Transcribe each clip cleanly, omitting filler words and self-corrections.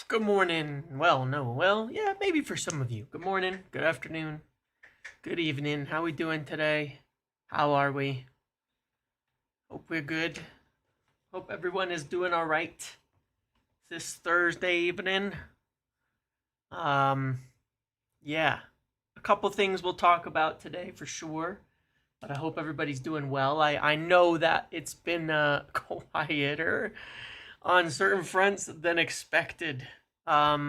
Good morning. Well, no. Well, yeah, maybe for some of you. Good morning, good afternoon, good evening. How we doing today? How are we? Hope we're good. Hope everyone is doing all right this Thursday evening. Um, yeah. A couple things we'll talk about today for sure, but I hope everybody's doing well. I know that it's been quieter on certain fronts than expected. Are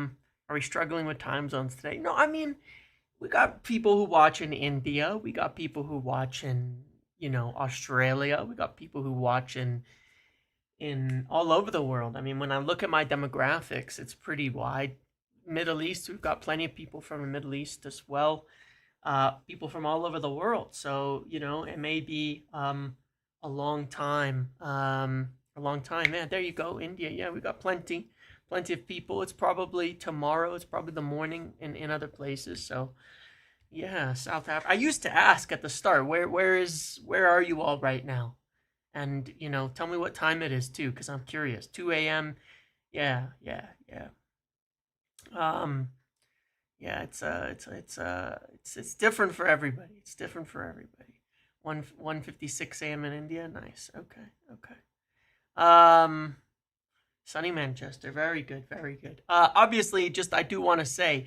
we struggling with time zones today? No, I mean, we got people who watch in India. We got people who watch in, Australia. We got people who watch in all over the world. I mean, when I look at my demographics, it's pretty wide. Middle East, we've got plenty of people from the Middle East as well. People from all over the world. So, it may be a long time. A long time. Yeah, there you go, India. Yeah, we got plenty of people. It's probably tomorrow. It's probably the morning in other places. So, yeah, South Africa. I used to ask at the start, where are you all right now? And tell me what time it is too, because I'm curious. 2 a.m. Yeah, yeah, yeah. Um, yeah, it's different for everybody. It's different for everybody. 1:56 a.m. in India. Nice. Okay, okay. Um, Sunny Manchester. Very good, very good. Obviously, just I do want to say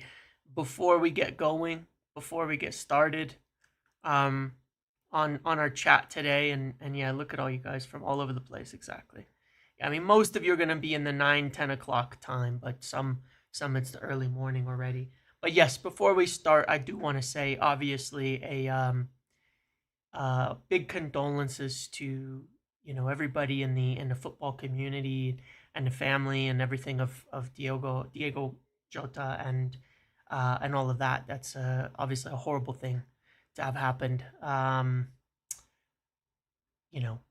before we get going, before we get started, um, on our chat today, and yeah, look at all you guys from all over the place. Exactly. Yeah, I mean, most of you are gonna be in the 9, 10 o'clock time, but some it's the early morning already. But yes, before we start, I do want to say, obviously, a big condolences to everybody in the football community and the family and everything of Diego Jota and all of that. That's obviously a horrible thing to have happened.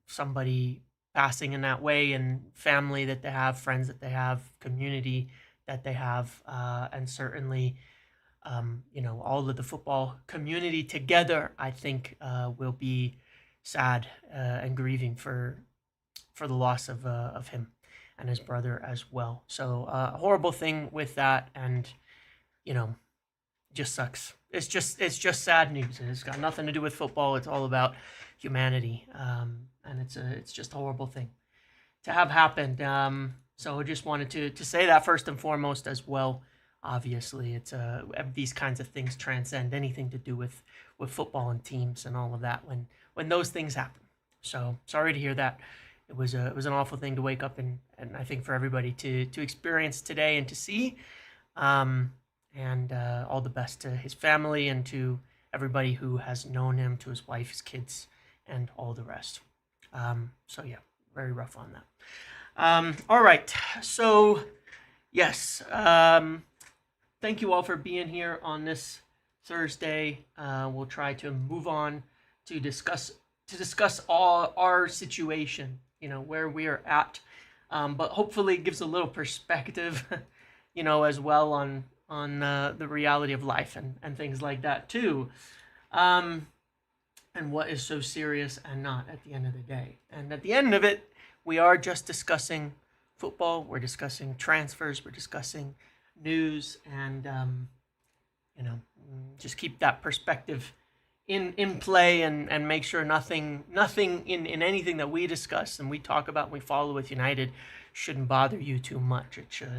Somebody passing in that way, and family that they have, friends that they have, community that they have, and certainly all of the football community together, I think, will be sad and grieving for the loss of him and his brother as well. So a horrible thing with that, and you know, just sucks. It's just sad news. It's got nothing to do with football. It's all about humanity, and it's just a horrible thing to have happened. So I just wanted to say that first and foremost as well. Obviously, it's these kinds of things transcend anything to do with football and teams and all of that when those things happen. So sorry to hear that. It was an awful thing to wake up and I think for everybody to experience today and to see. Um, and all the best to his family and to everybody who has known him, to his wife, his kids, and all the rest. So yeah, very rough on that. All right. So, yes. Thank you all for being here on this Thursday. We'll try to move on to discuss all our situation, where we are at. But hopefully it gives a little perspective, as well on the reality of life and things like that too. Um, and what is so serious and not at the end of the day. And at the end of it, we are just discussing football. We're discussing transfers. We're discussing news, and just keep that perspective in play, and make sure nothing in anything that we discuss and we talk about and we follow with United shouldn't bother you too much.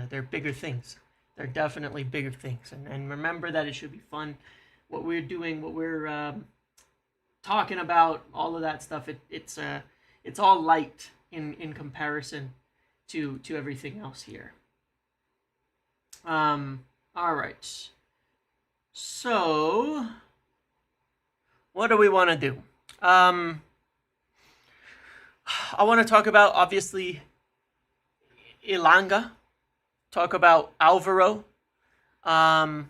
They're bigger things. They're definitely bigger things, and remember that it should be fun. What we're doing, what we're talking about, all of that stuff. It's all light in comparison to everything else here. All right. So, what do we want to do? I want to talk about, obviously, Elanga. Talk about Alvaro. Um,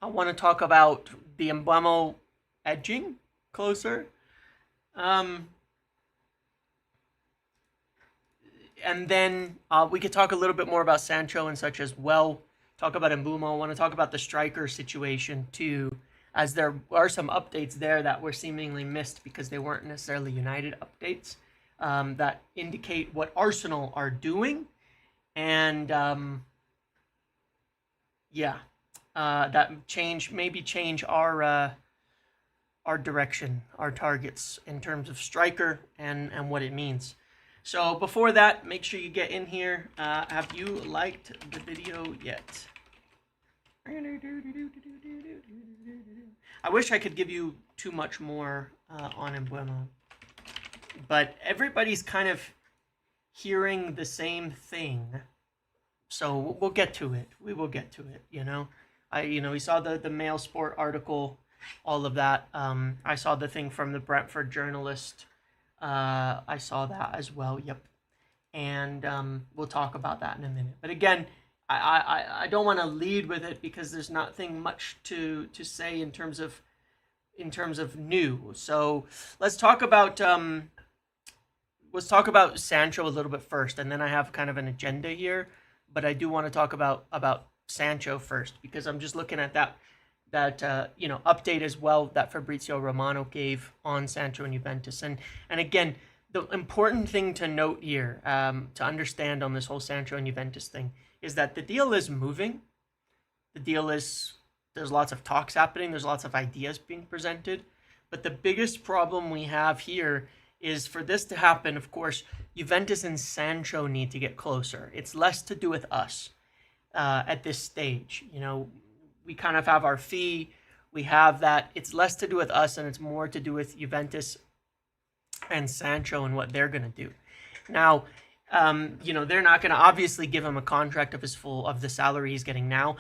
I want to talk about the Mbeumo edging closer. Um, and then we could talk a little bit more about Sancho and such as well. Talk about Mbeumo. I want to talk about the striker situation too, as there are some updates there that were seemingly missed because they weren't necessarily United updates, that indicate what Arsenal are doing. And yeah, that maybe change our direction, our targets in terms of striker and what it means. So before that, make sure you get in here. Have you liked the video yet? I wish I could give you too much more on Mbeumo, but everybody's kind of hearing the same thing. So we'll get to it. We will get to it. We saw the Mail Sport article, all of that. I saw the thing from the Brentford journalist. I saw that as well. Yep. And we'll talk about that in a minute. But again, I don't want to lead with it because there's nothing much to say in terms of new. So let's talk about Sancho a little bit first, and then I have kind of an agenda here. But I do want to talk about Sancho first, because I'm just looking at that update as well that Fabrizio Romano gave on Sancho and Juventus. And again, the important thing to note here, to understand on this whole Sancho and Juventus thing, is that the deal is moving. There's lots of talks happening. There's lots of ideas being presented. But the biggest problem we have here is, for this to happen, of course, Juventus and Sancho need to get closer. It's less to do with us at this stage. We kind of have our fee. We have that. It's less to do with us, and it's more to do with Juventus and Sancho and what they're going to do. Now, they're not going to obviously give him a contract of the salary he's getting now.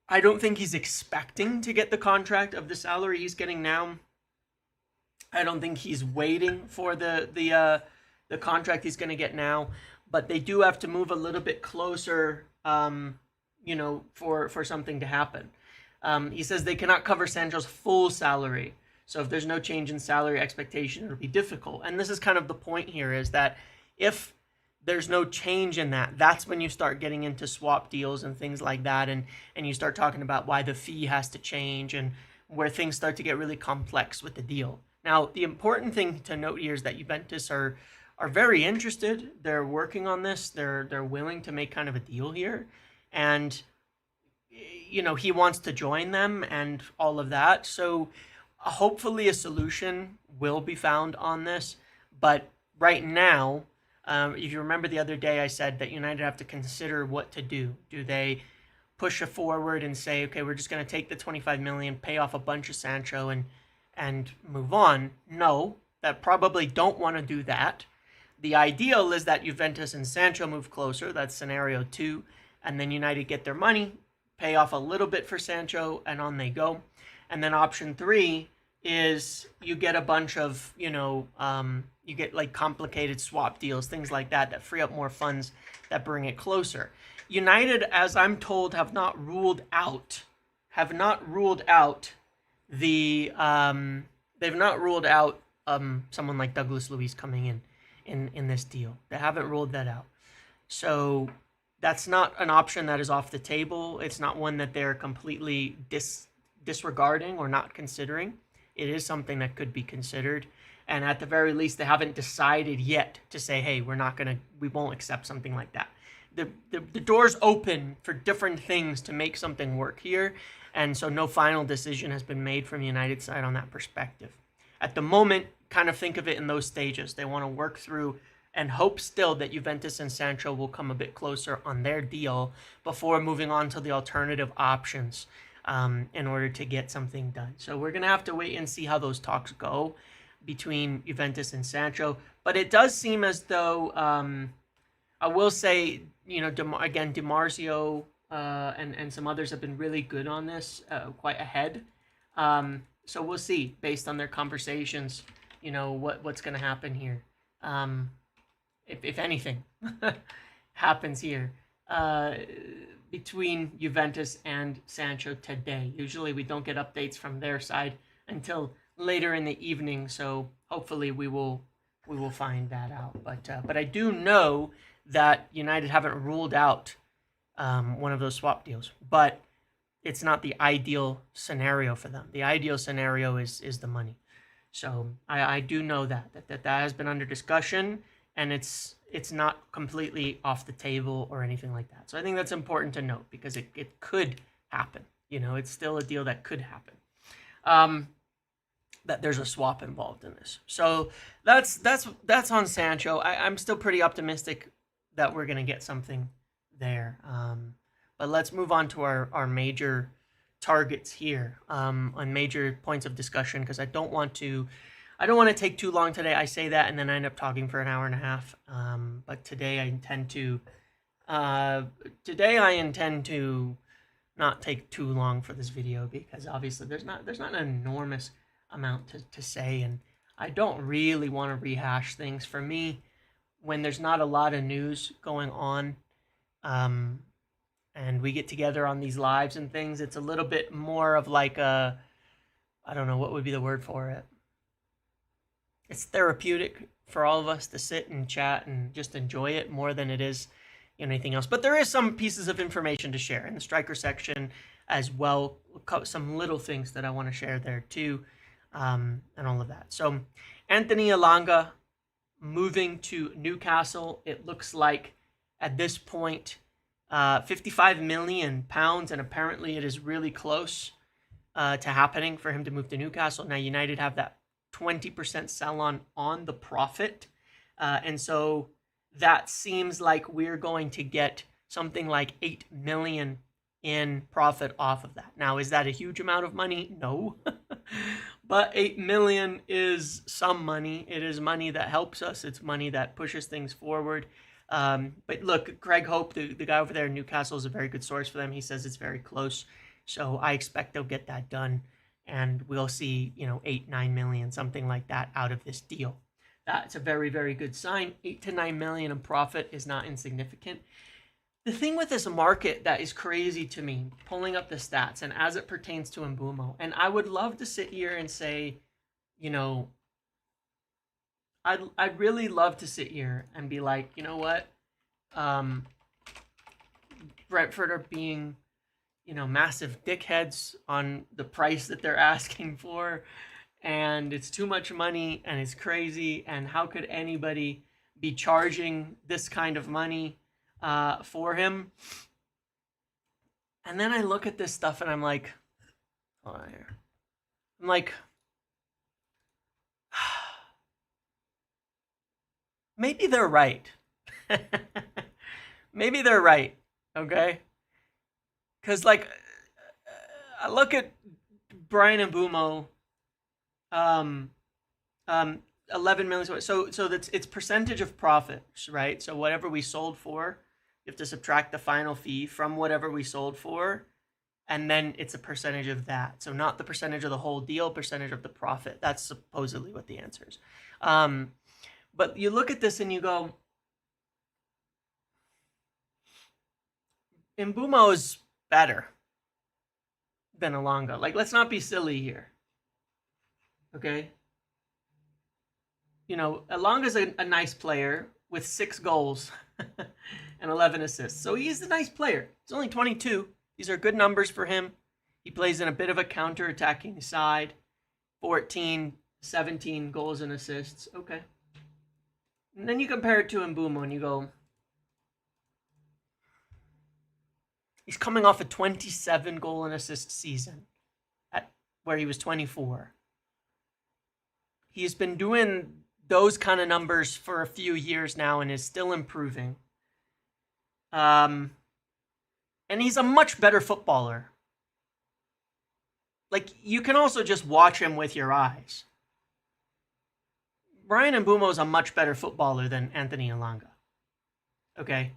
I don't think he's expecting to get the contract of the salary he's getting now. I don't think he's waiting for the contract he's going to get now, but they do have to move a little bit closer, for something to happen. He says they cannot cover Sancho's full salary. So if there's no change in salary expectation, it'll be difficult. And this is kind of the point here, is that if there's no change in that, that's when you start getting into swap deals and things like that. And you start talking about why the fee has to change and where things start to get really complex with the deal. Now, the important thing to note here is that Juventus are very interested. They're working on this. They're willing to make kind of a deal here. And, he wants to join them and all of that. So hopefully a solution will be found on this. But right now, if you remember the other day, I said that United have to consider what to do. Do they push it forward and say, okay, we're just going to take the 25 million, pay off a bunch of Sancho and move on? No, that probably don't want to do that. The ideal is that Juventus and Sancho move closer. That's scenario 2. And then United get their money, pay off a little bit for Sancho, and on they go. And then option 3 is you get a bunch of, you get like complicated swap deals, things like that free up more funds, that bring it closer. United, as I'm told, have not ruled out the they've not ruled out someone like Douglas Luiz coming in this deal. They haven't ruled that out. So that's not an option that is off the table. It's not one that they're completely disregarding or not considering. It is something that could be considered. And at the very least, they haven't decided yet to say, hey, we won't accept something like that. The door's open for different things to make something work here. And so no final decision has been made from United's side on that perspective. At the moment, kind of think of it in those stages. They want to work through and hope still that Juventus and Sancho will come a bit closer on their deal before moving on to the alternative options in order to get something done. So we're going to have to wait and see how those talks go between Juventus and Sancho. But it does seem as though, I will say, again, DiMarzio and some others have been really good on this, quite ahead. So we'll see, based on their conversations, what's going to happen here. If anything happens here between Juventus and Sancho today. Usually we don't get updates from their side until later in the evening, so hopefully we will find that out. But I do know that United haven't ruled out one of those swap deals, but it's not the ideal scenario for them. The ideal scenario is the money. So I do know that has been under discussion, and it's not completely off the table or anything like that. So I think that's important to note because it could happen. You know, it's still a deal that could happen. That there's a swap involved in this. So that's on Sancho. I'm still pretty optimistic that we're gonna get something there. But let's move on to our major targets here, on major points of discussion, because I don't want to take too long today. I say that and then I end up talking for an hour and a half. But today I intend to not take too long for this video, because obviously there's not an enormous amount to say, and I don't really want to rehash things. For me, when there's not a lot of news going on, and we get together on these lives and things, it's a little bit more of like I don't know what would be the word for it. It's therapeutic for all of us to sit and chat and just enjoy it more than it is anything else. But there is some pieces of information to share in the striker section as well. Some little things that I want to share there too, and all of that. So Anthony Elanga moving to Newcastle. It looks like at this point, £55 million, and apparently it is really close to happening for him to move to Newcastle. Now United have that 20% sell-on the profit, and so that seems like we're going to get something like $8 million in profit off of that. Now, is that a huge amount of money? No. But $8 million is some money. It is money that helps us. It's money that pushes things forward. But look, Greg Hope, the guy over there in Newcastle, is a very good source for them. He says it's very close. So I expect they'll get that done. And we'll see, 8-9 million, something like that, out of this deal. That's a very, very good sign. 8 to 9 million in profit is not insignificant. The thing with this market that is crazy to me, pulling up the stats, and as it pertains to Mbeumo, and I would love to sit here and say, I'd really love to sit here and be like, you know what, Brentford are being, massive dickheads on the price that they're asking for, and it's too much money, and it's crazy, and how could anybody be charging this kind of money for him? And then I look at this stuff and I'm like, maybe they're right. Maybe they're right, okay? Because, I look at Brian Mbeumo, 11 million. So that's it's percentage of profits, right? So whatever we sold for, you have to subtract the final fee from whatever we sold for, and then it's a percentage of that. So not the percentage of the whole deal, percentage of the profit. That's supposedly what the answer is. But you look at this and you go, Mbeumo is better than Elanga. Let's not be silly here. Okay? Elanga's a nice player with 6 goals and 11 assists. So he's a nice player. He's only 22. These are good numbers for him. He plays in a bit of a counter-attacking side. 14, 17 goals and assists. Okay. And then you compare it to Mbeumo and you go, he's coming off a 27 goal and assist season where he was 24. He's been doing those kind of numbers for a few years now and is still improving. And he's a much better footballer. You can also just watch him with your eyes. Brian Mbeumo is a much better footballer than Anthony Elanga. Okay?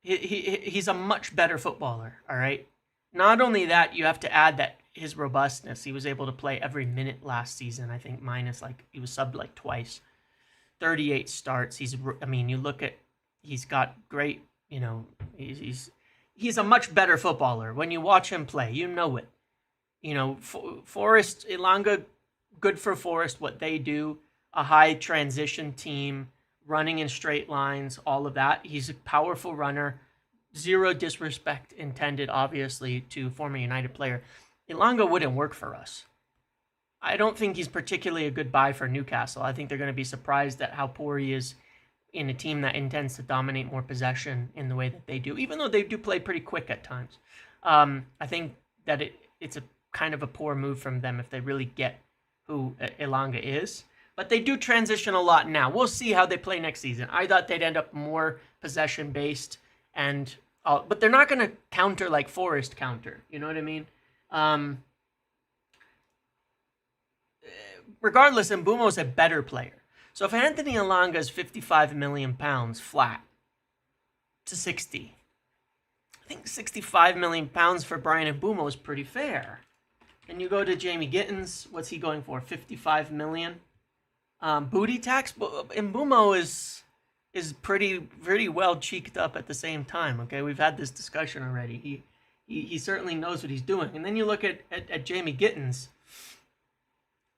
He's a much better footballer, all right? Not only that, you have to add that his robustness. He was able to play every minute last season, I think, minus he was subbed twice. 38 starts. You look at, he's got great, he's a much better footballer. When you watch him play, you know it. Forest, Elanga, good for Forest, what they do, a high transition team, running in straight lines, all of that. He's a powerful runner. Zero disrespect intended, obviously, to former United player. Elanga wouldn't work for us. I don't think he's particularly a good buy for Newcastle. I think they're going to be surprised at how poor he is in a team that intends to dominate more possession in the way that they do, even though they do play pretty quick at times. I think that it's a kind of a poor move from them if they really get who Elanga is. But they do transition a lot now. We'll see how they play next season. I thought they'd end up more possession based, but they're not going to counter like Forest counter. You know what I mean? Regardless, Mbeumo's a better player. So if Anthony Elanga is £55 million flat to 60, I think £65 million for Brian Mbeumo is pretty fair. And you go to Jamie Gittins, what's he going for? 55 million. Booty tax. Mbeumo is pretty well cheeked up at the same time. Okay, we've had this discussion already. He certainly knows what he's doing. And then you look at Jamie Gittins.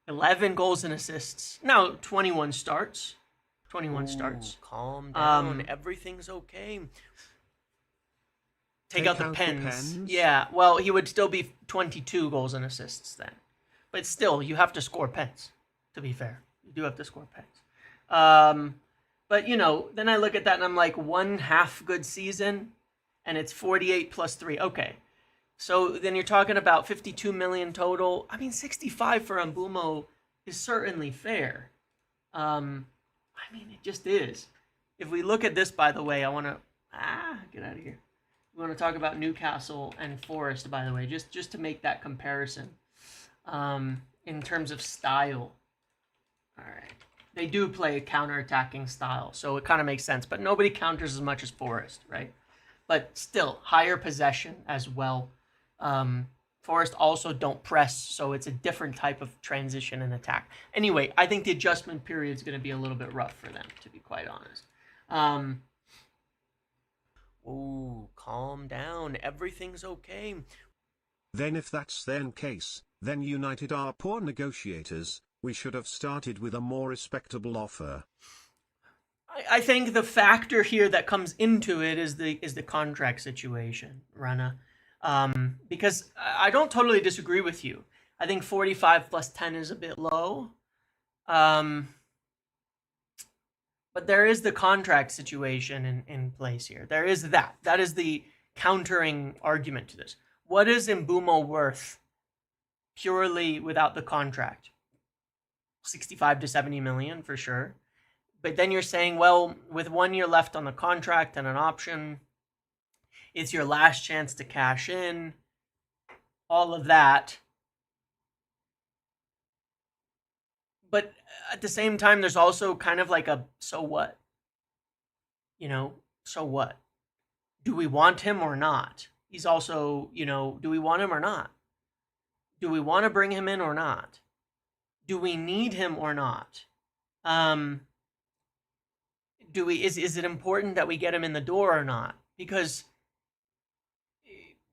11 goals and assists. Now 21 starts. 21 starts. Calm down. Everything's okay. Take out the pens. Yeah, well, he would still be 22 goals and assists then. But still, you have to score pens, to be fair. You do have to score pens. But, then I look at that and I'm like, 1/2 good season, and it's 48 plus 3. Okay. So then you're talking about 52 million total. I mean, 65 for Mbeumo is certainly fair. It just is. If we look at this, by the way, I want to... get out of here. We want to talk about Newcastle and Forest, by the way, just to make that comparison in terms of style. All right. They do play a counter-attacking style, so it kind of makes sense. But nobody counters as much as Forest, right? But still, higher possession as well. Forest also don't press, so it's a different type of transition and attack. Anyway, I think the adjustment period is going to be a little bit rough for them, to be quite honest. Calm down. Everything's okay. Then if that's the case, then United are poor negotiators. We should have started with a more respectable offer. I think the factor here that comes into it is the contract situation, Rana. Because I don't totally disagree with you. I think 45 plus 10 is a bit low. But there is the contract situation in place here. There is that. That is the countering argument to this. What is Mbeumo worth purely without the contract? 65 to 70 million for sure. But then you're saying, well, with 1 year left on the contract and an option, it's your last chance to cash in. All of that. But at the same time, there's also kind of like a, so what? So what? Do we want him or not? He's also, do we want him or not? Do we want to bring him in or not? Do we need him or not? Is it important that we get him in the door or not? Because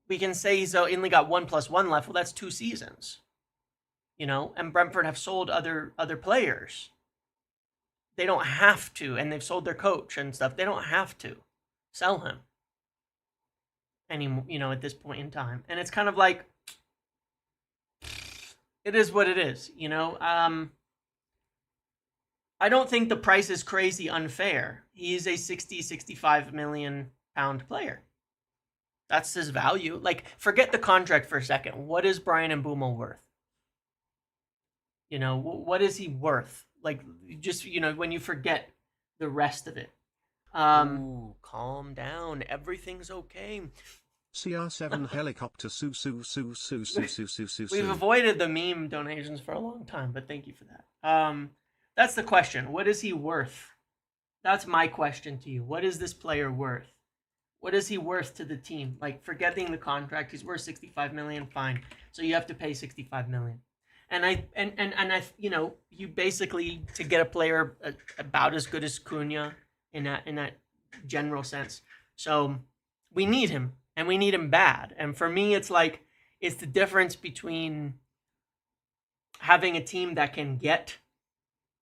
we can say he's only got 1+1 left. Well, that's 2 seasons. And Brentford have sold other players. They don't have to, and they've sold their coach and stuff. They don't have to sell him anymore, at this point in time. And it's kind of like, it is what it is, I don't think the price is crazy unfair. He's a 65 million pound player. That's his value. Like, forget the contract for a second. What is Brian Mbeumo worth? What is he worth? Like, just, when you forget the rest of it. Calm down. Everything's okay. CR7 helicopter su. We've avoided the meme donations for a long time, but thank you for that. That's the question. What is he worth? That's my question to you. What is this player worth? What is he worth to the team? Like, forgetting the contract, he's worth 65 million, fine. So you have to pay 65 million. And you basically, to get a player about as good as Cunha in that general sense. So we need him, and we need him bad. And for me, it's the difference between having a team that can get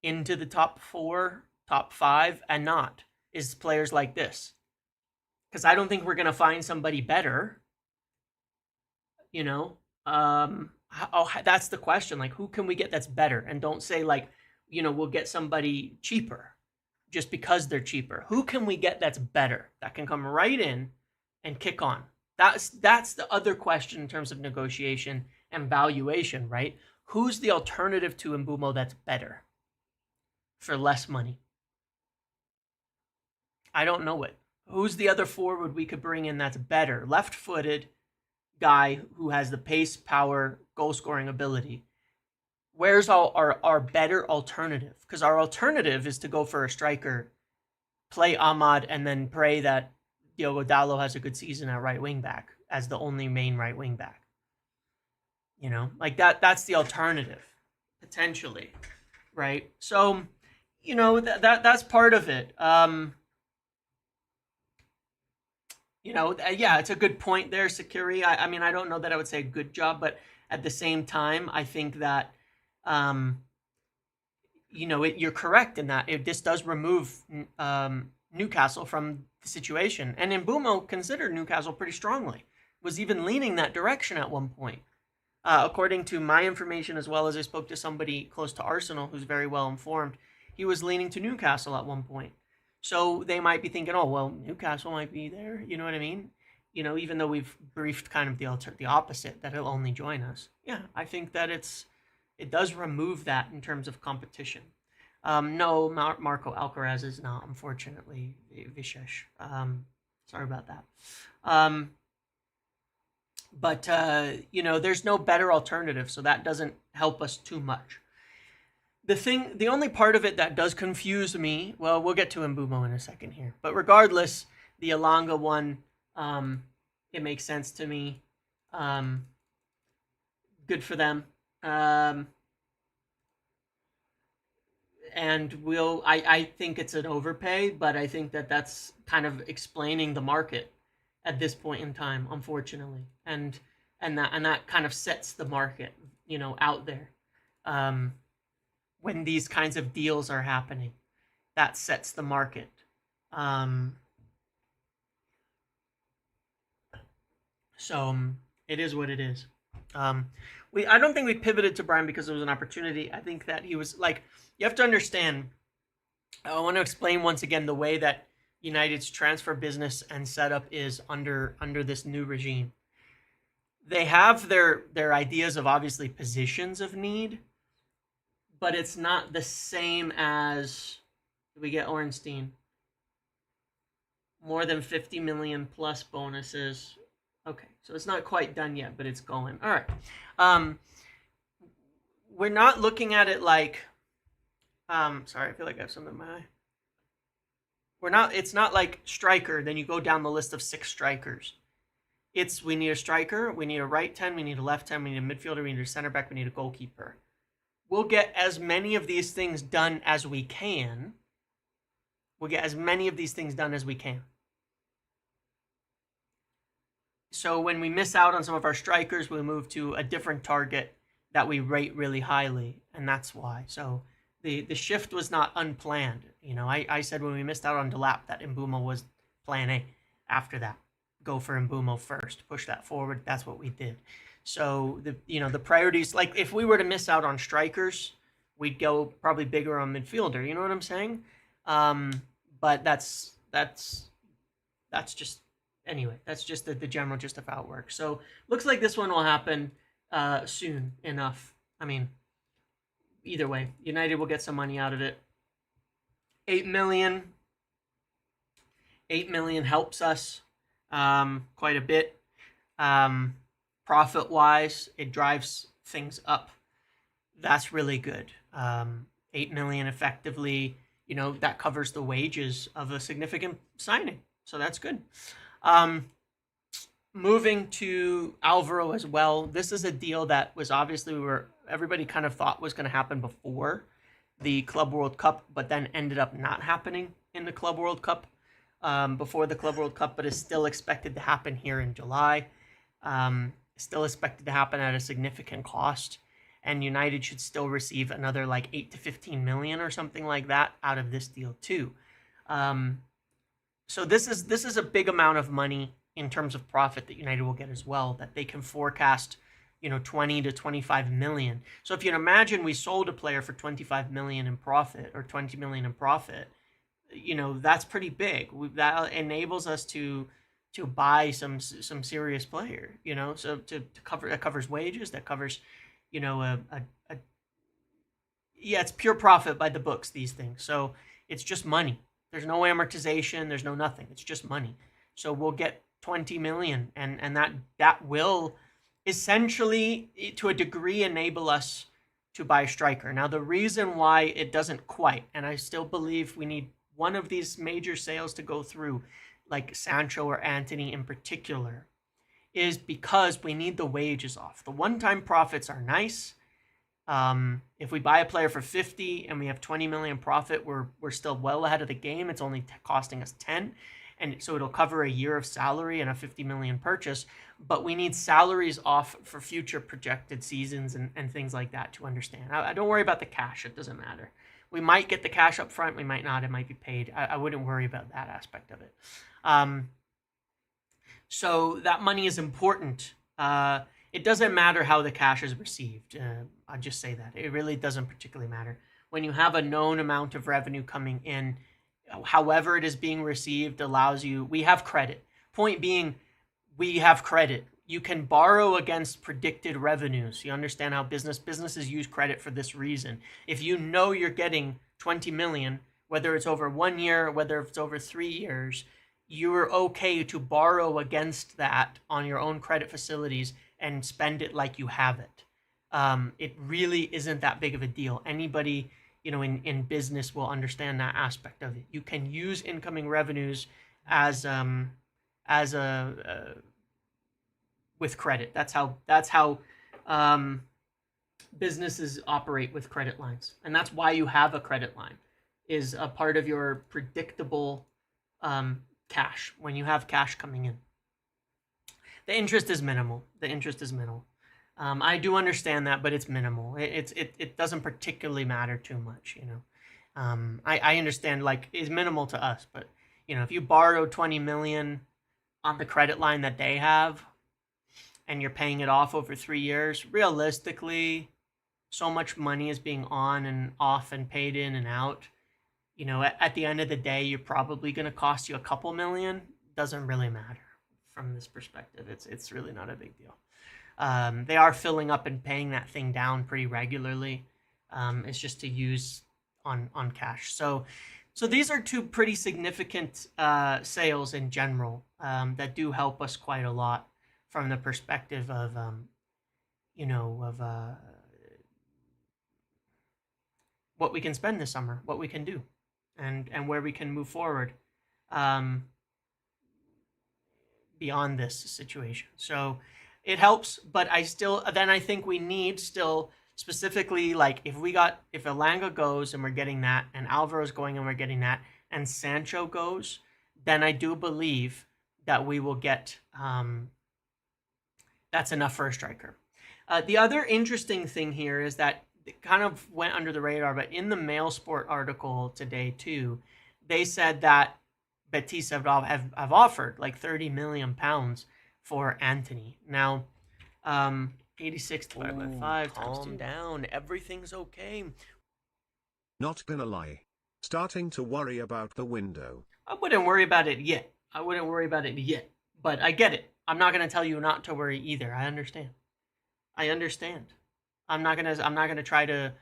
into the top 4, top 5, and not, is players like this. Because I don't think we're going to find somebody better. That's the question. Like, who can we get that's better? And don't say, we'll get somebody cheaper. just because they're cheaper. Who can we get that's better, that can come right in and kick on? That's the other question in terms of negotiation and valuation, right? Who's the alternative to Mbeumo that's better for less money? I don't know it. Who's the other forward we could bring in that's better? Left-footed guy who has the pace, power, goal-scoring ability. Where's our better alternative? Because our alternative is to go for a striker, play Ahmad, and then pray that Diogo Dalot has a good season at right wing back as the only main right wing back. You know, like that's the alternative, potentially, right? So, you know, that's part of it. You know, yeah, it's a good point there, Sakiri. I mean, I don't know that I would say a good job, but at the same time, I think that, you know, you're correct in that this does remove Newcastle from the situation. And Mbeumo considered Newcastle pretty strongly, was even leaning that direction at one point. According to my information, as well as I spoke to somebody close to Arsenal who's very well informed, he was leaning to Newcastle at one point. So they might be thinking, oh, well, Newcastle might be there. You know what I mean? You know, even though we've briefed kind of the opposite, that he'll only join us. Yeah, I think that it does remove that in terms of competition. No, Marco Alcaraz is not, unfortunately, Vishesh. Sorry about that. But, you know, there's no better alternative, so that doesn't help us too much. The only part of it that does confuse me, well, we'll get to Mbeumo in a second here, but regardless, the Elanga one, it makes sense to me. Good for them. And I think it's an overpay, but I think that that's kind of explaining the market at this point in time, unfortunately, and that kind of sets the market, you know, out there. When these kinds of deals are happening, that sets the market. So it is what it is. I don't think we pivoted to Brian because it was an opportunity. I think that he was like, you have to understand. I want to explain once again the way that United's transfer business and setup is under this new regime. They have their ideas of obviously positions of need, but it's not the same as, did we get Ornstein? More than 50 million plus bonuses. Okay, so it's not quite done yet, but it's going. All right. We're not looking at it like, sorry, I feel like I have something in my eye. It's not like striker, then you go down the list of 6 strikers. It's, we need a striker, we need a right 10, we need a left 10, we need a midfielder, we need a center back, we need a goalkeeper. We'll get as many of these things done as we can. We'll get as many of these things done as we can. So when we miss out on some of our strikers, we move to a different target that we rate really highly, and that's why. So the shift was not unplanned. You know, I said when we missed out on Delap that Mbeumo was plan A. After that, go for Mbeumo first, push that forward. That's what we did. So the priorities, like if we were to miss out on strikers, we'd go probably bigger on midfielder. You know what I'm saying? But that's just, anyway, that's just the general gist of how it works. So looks like this one will happen soon enough. I mean, either way, United will get some money out of it. 8 million helps us quite a bit. Profit-wise, it drives things up. That's really good. 8 million effectively, you know, that covers the wages of a significant signing. So that's good. Moving to Alvaro as well. This is a deal that was obviously everybody kind of thought was going to happen before the Club World Cup, but then ended up not happening in the Club World Cup, before the Club World Cup, but is still expected to happen here in July. Still expected to happen at a significant cost, and United should still receive another like 8 to 15 million or something like that out of this deal too. So this is a big amount of money in terms of profit that United will get as well, that they can forecast, you know, 20 to 25 million. So if you can imagine we sold a player for 25 million in profit or 20 million in profit, that's pretty big. That enables us to buy some serious player. So to cover, that covers wages, that covers, a yeah, it's pure profit by the books, these things. So it's just money. There's no amortization, there's no nothing. It's just money. So we'll get 20 million, and that will essentially, to a degree, enable us to buy a striker. Now, the reason why it doesn't quite, and I still believe we need one of these major sales to go through, like Sancho or Antony in particular, is because we need the wages off. The one-time profits are nice. If we buy a player for 50 and we have 20 million profit, we're still well ahead of the game. It's only costing us 10, and so it'll cover a year of salary and a 50 million purchase. But we need salaries off for future projected seasons and things like that to understand. I don't worry about the cash; it doesn't matter. We might get the cash up front, we might not. It might be paid. I wouldn't worry about that aspect of it. So that money is important. It doesn't matter how the cash is received. I'll just say that. It really doesn't particularly matter. When you have a known amount of revenue coming in, however it is being received allows you, we have credit. Point being, we have credit. You can borrow against predicted revenues. You understand how businesses use credit for this reason. If you know you're getting 20 million, whether it's over 1 year, whether it's over 3 years, you're okay to borrow against that on your own credit facilities and spend it like you have it. It really isn't that big of a deal. Anybody, in business will understand that aspect of it. You can use incoming revenues as with credit. That's how businesses operate with credit lines, and that's why you have a credit line, is a part of your predictable cash when you have cash coming in. The interest is minimal. I do understand that, but it's minimal. It doesn't particularly matter too much, I understand, like, it's minimal to us, but if you borrow 20 million on the credit line that they have and you're paying it off over 3 years, realistically, so much money is being on and off and paid in and out. At the end of the day, you're probably going to cost you a couple million. Doesn't really matter from this perspective. It's really not a big deal. They are filling up and paying that thing down pretty regularly. It's just to use on cash. So these are two pretty significant sales in general that do help us quite a lot from the perspective of what we can spend this summer, what we can do, and where we can move forward beyond this situation. So it helps, but I think we need still, specifically, like, if Elanga goes and we're getting that, and Alvaro's going and we're getting that, and Sancho goes, then I do believe that we will get that's enough for a striker. The other interesting thing here is that it kind of went under the radar, but in the Mail Sport article today too, they said that Betis have offered like 30 million pounds for Antony. Now, 86 divided by 5 times 2. Calm down. Everything's okay. Not gonna lie. Starting to worry about the window. I wouldn't worry about it yet. But I get it. I'm not gonna tell you not to worry either. I understand. I'm not gonna try to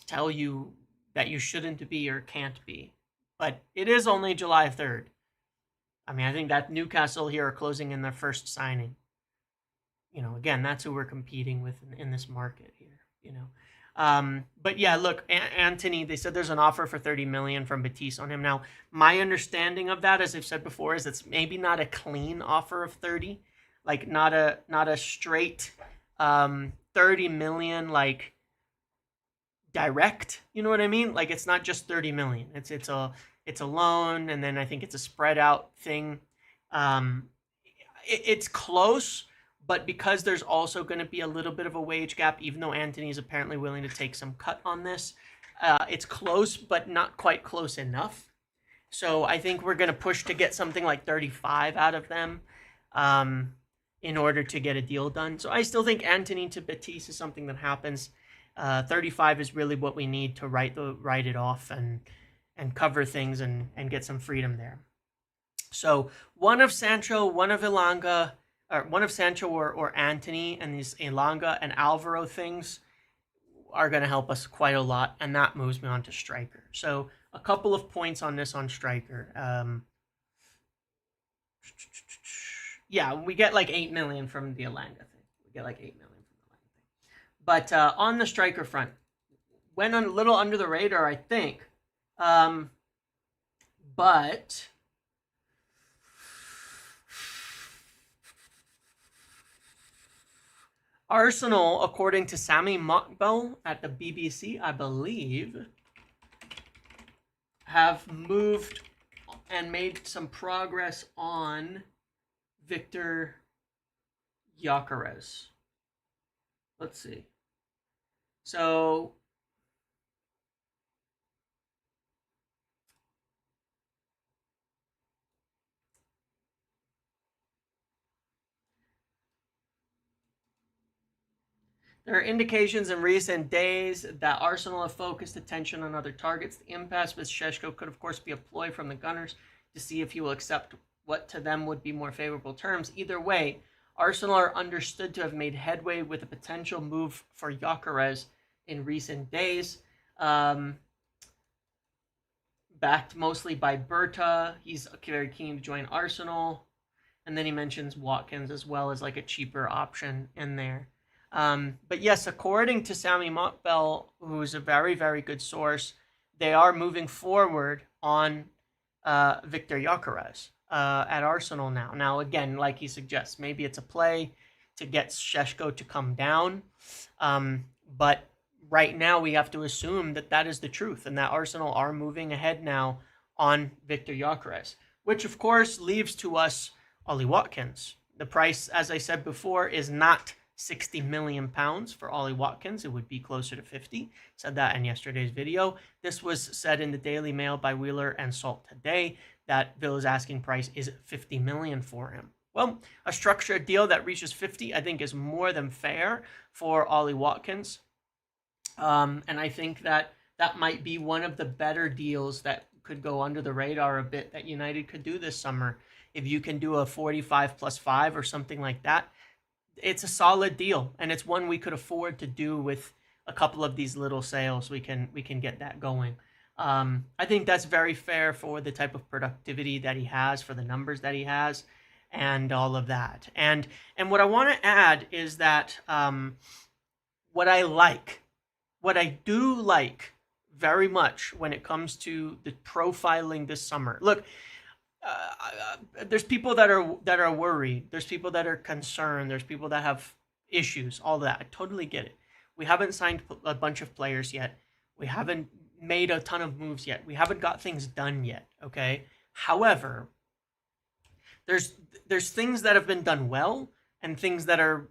tell you that you shouldn't be or can't be. But it is only July 3rd. I mean, I think that Newcastle here are closing in their first signing. Again, that's who we're competing with in this market here. But yeah, look, Antony, they said there's an offer for 30 million from Betis on him. Now, my understanding of that, as I've said before, is it's maybe not a clean offer of 30, like not a straight 30 million like direct. You know what I mean? Like, it's not just 30 million. It's a loan, and then I think it's a spread out thing. It's close. But because there's also going to be a little bit of a wage gap, even though Antony is apparently willing to take some cut on this, it's close, but not quite close enough. So I think we're going to push to get something like 35 out of them in order to get a deal done. So I still think Antony to Betis is something that happens. 35 is really what we need to write it off and cover things and get some freedom there. So one of Sancho, one of Elanga, or one of Sancho or Anthony, and these Elanga and Alvaro things are going to help us quite a lot, and that moves me on to striker. So a couple of points on this on striker. Yeah, we get like 8 million from the Elanga thing. We get like 8 million from the Elanga thing. But on the striker front, went a little under the radar, I think. But Arsenal, according to Sami Mokbel at the BBC, I believe, have moved and made some progress on Victor Gyökeres. Let's see. So there are indications in recent days that Arsenal have focused attention on other targets. The impasse with Šeško could, of course, be a ploy from the Gunners to see if he will accept what to them would be more favorable terms. Either way, Arsenal are understood to have made headway with a potential move for Gyökeres in recent days. Backed mostly by Berta. He's very keen to join Arsenal. And then he mentions Watkins as well as like a cheaper option in there. But yes, according to Sami Mokbel, who's a very, very good source, they are moving forward on Victor Gyökeres at Arsenal now. Now, again, like he suggests, maybe it's a play to get Šeško to come down. But right now we have to assume that that is the truth and that Arsenal are moving ahead now on Victor Gyökeres, which of course leaves to us Ollie Watkins. The price, as I said before, is not £60 million for Ollie Watkins. It would be closer to 50. Said that in yesterday's video. This was said in the Daily Mail by Wheeler and Salt today that Villa's asking price is 50 million for him. Well, a structured deal that reaches 50, I think, is more than fair for Ollie Watkins. And I think that that might be one of the better deals that could go under the radar a bit that United could do this summer. If you can do a 45 plus 5 or something like that, it's a solid deal, and it's one we could afford to do with a couple of these little sales. We can get that going. I think that's very fair for the type of productivity that he has, for the numbers that he has, and all of that. And what I want to add is that what I do like very much when it comes to the profiling this summer. Look, there's people that are worried. There's people that are concerned. There's people that have issues. All that. I totally get it. We haven't signed a bunch of players yet. We haven't made a ton of moves yet. We haven't got things done yet. Okay. However, there's things that have been done well and things that are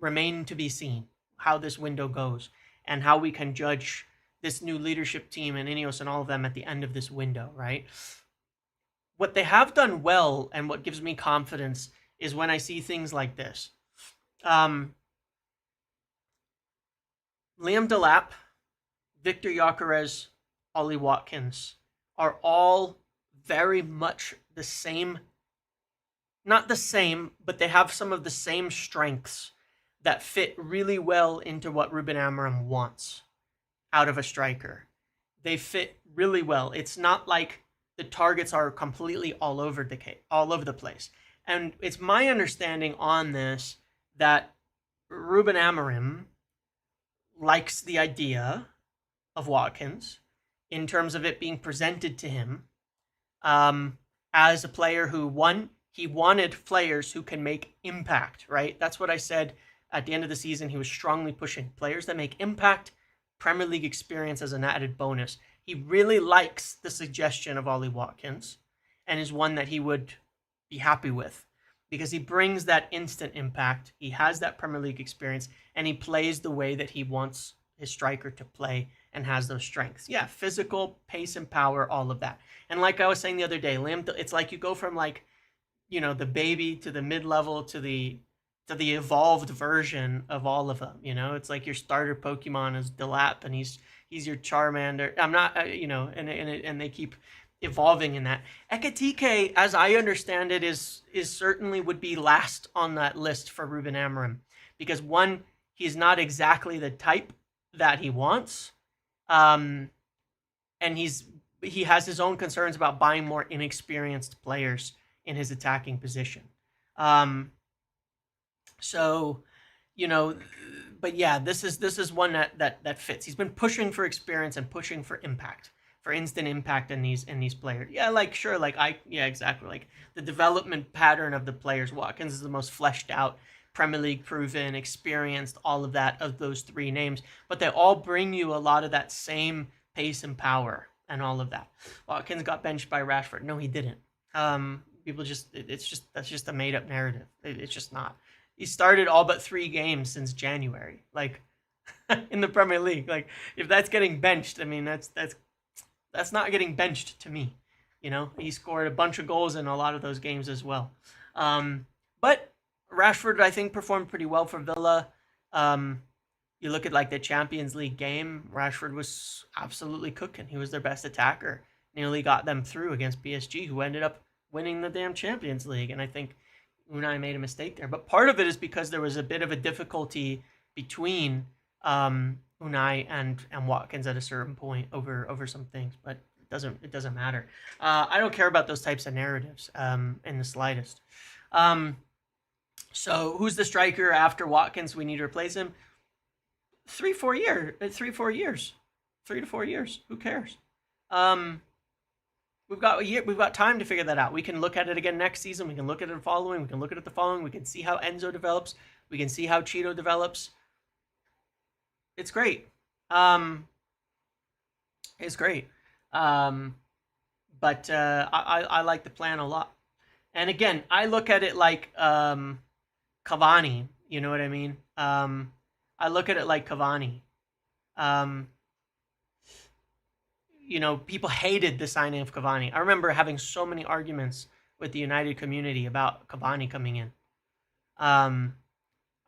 remain to be seen. How this window goes and how we can judge this new leadership team and Ineos and all of them at the end of this window, right? What they have done well and what gives me confidence is when I see things like this. Liam Delap, Victor Gyökeres, Ollie Watkins are all very much the same. Not the same, but they have some of the same strengths that fit really well into what Ruben Amorim wants out of a striker. They fit really well. It's not like the targets are completely all over the place. And it's my understanding on this that Ruben Amorim likes the idea of Watkins in terms of it being presented to him as a player who, he wanted players who can make impact, right? That's what I said at the end of the season. He was strongly pushing players that make impact, Premier League experience as an added bonus. He really likes the suggestion of Ollie Watkins and is one that he would be happy with because he brings that instant impact. He has that Premier League experience and he plays the way that he wants his striker to play and has those strengths. Yeah, physical, pace and power, all of that. And like I was saying the other day, Liam, it's like you go from like, the baby to the mid-level to the to the evolved version of all of them. It's like your starter Pokemon is Delap, and he's your Charmander. I'm not, and they keep evolving in that. Ekatike, as I understand it, is certainly would be last on that list for Ruben Amorim, because one, he's not exactly the type that he wants, and he has his own concerns about buying more inexperienced players in his attacking position. So, but yeah, this is one that fits. He's been pushing for experience and pushing for impact, for instant impact in these players. Yeah, exactly. Like the development pattern of the players. Watkins is the most fleshed out, Premier League proven, experienced, all of that of those three names. But they all bring you a lot of that same pace and power and all of that. Watkins got benched by Rashford. No, he didn't. People that's just a made up narrative. It's just not. He started all but 3 games since January, like in the Premier League. Like if that's getting benched, I mean that's not getting benched to me. He scored a bunch of goals in a lot of those games as well. But Rashford, I think, performed pretty well for Villa. You look at like the Champions League game, Rashford was absolutely cooking. He was their best attacker. Nearly got them through against PSG, who ended up winning the damn Champions League. And I think Unai made a mistake there. But part of it is because there was a bit of a difficulty between Unai and Watkins at a certain point over some things. But it doesn't matter. I don't care about those types of narratives in the slightest. So who's the striker after Watkins? We need to replace him. 3-4 years. 3 to 4 years. Who cares? We've got time to figure that out. We can look at it again next season. We can look at it following. We can look at it the following. We can see how Enzo develops. We can see how Cheeto develops. It's great. It's great. But I like the plan a lot. And again, I look at it like Cavani. You know what I mean? I look at it like Cavani. People hated the signing of Cavani. I remember having so many arguments with the United community about Cavani coming in. I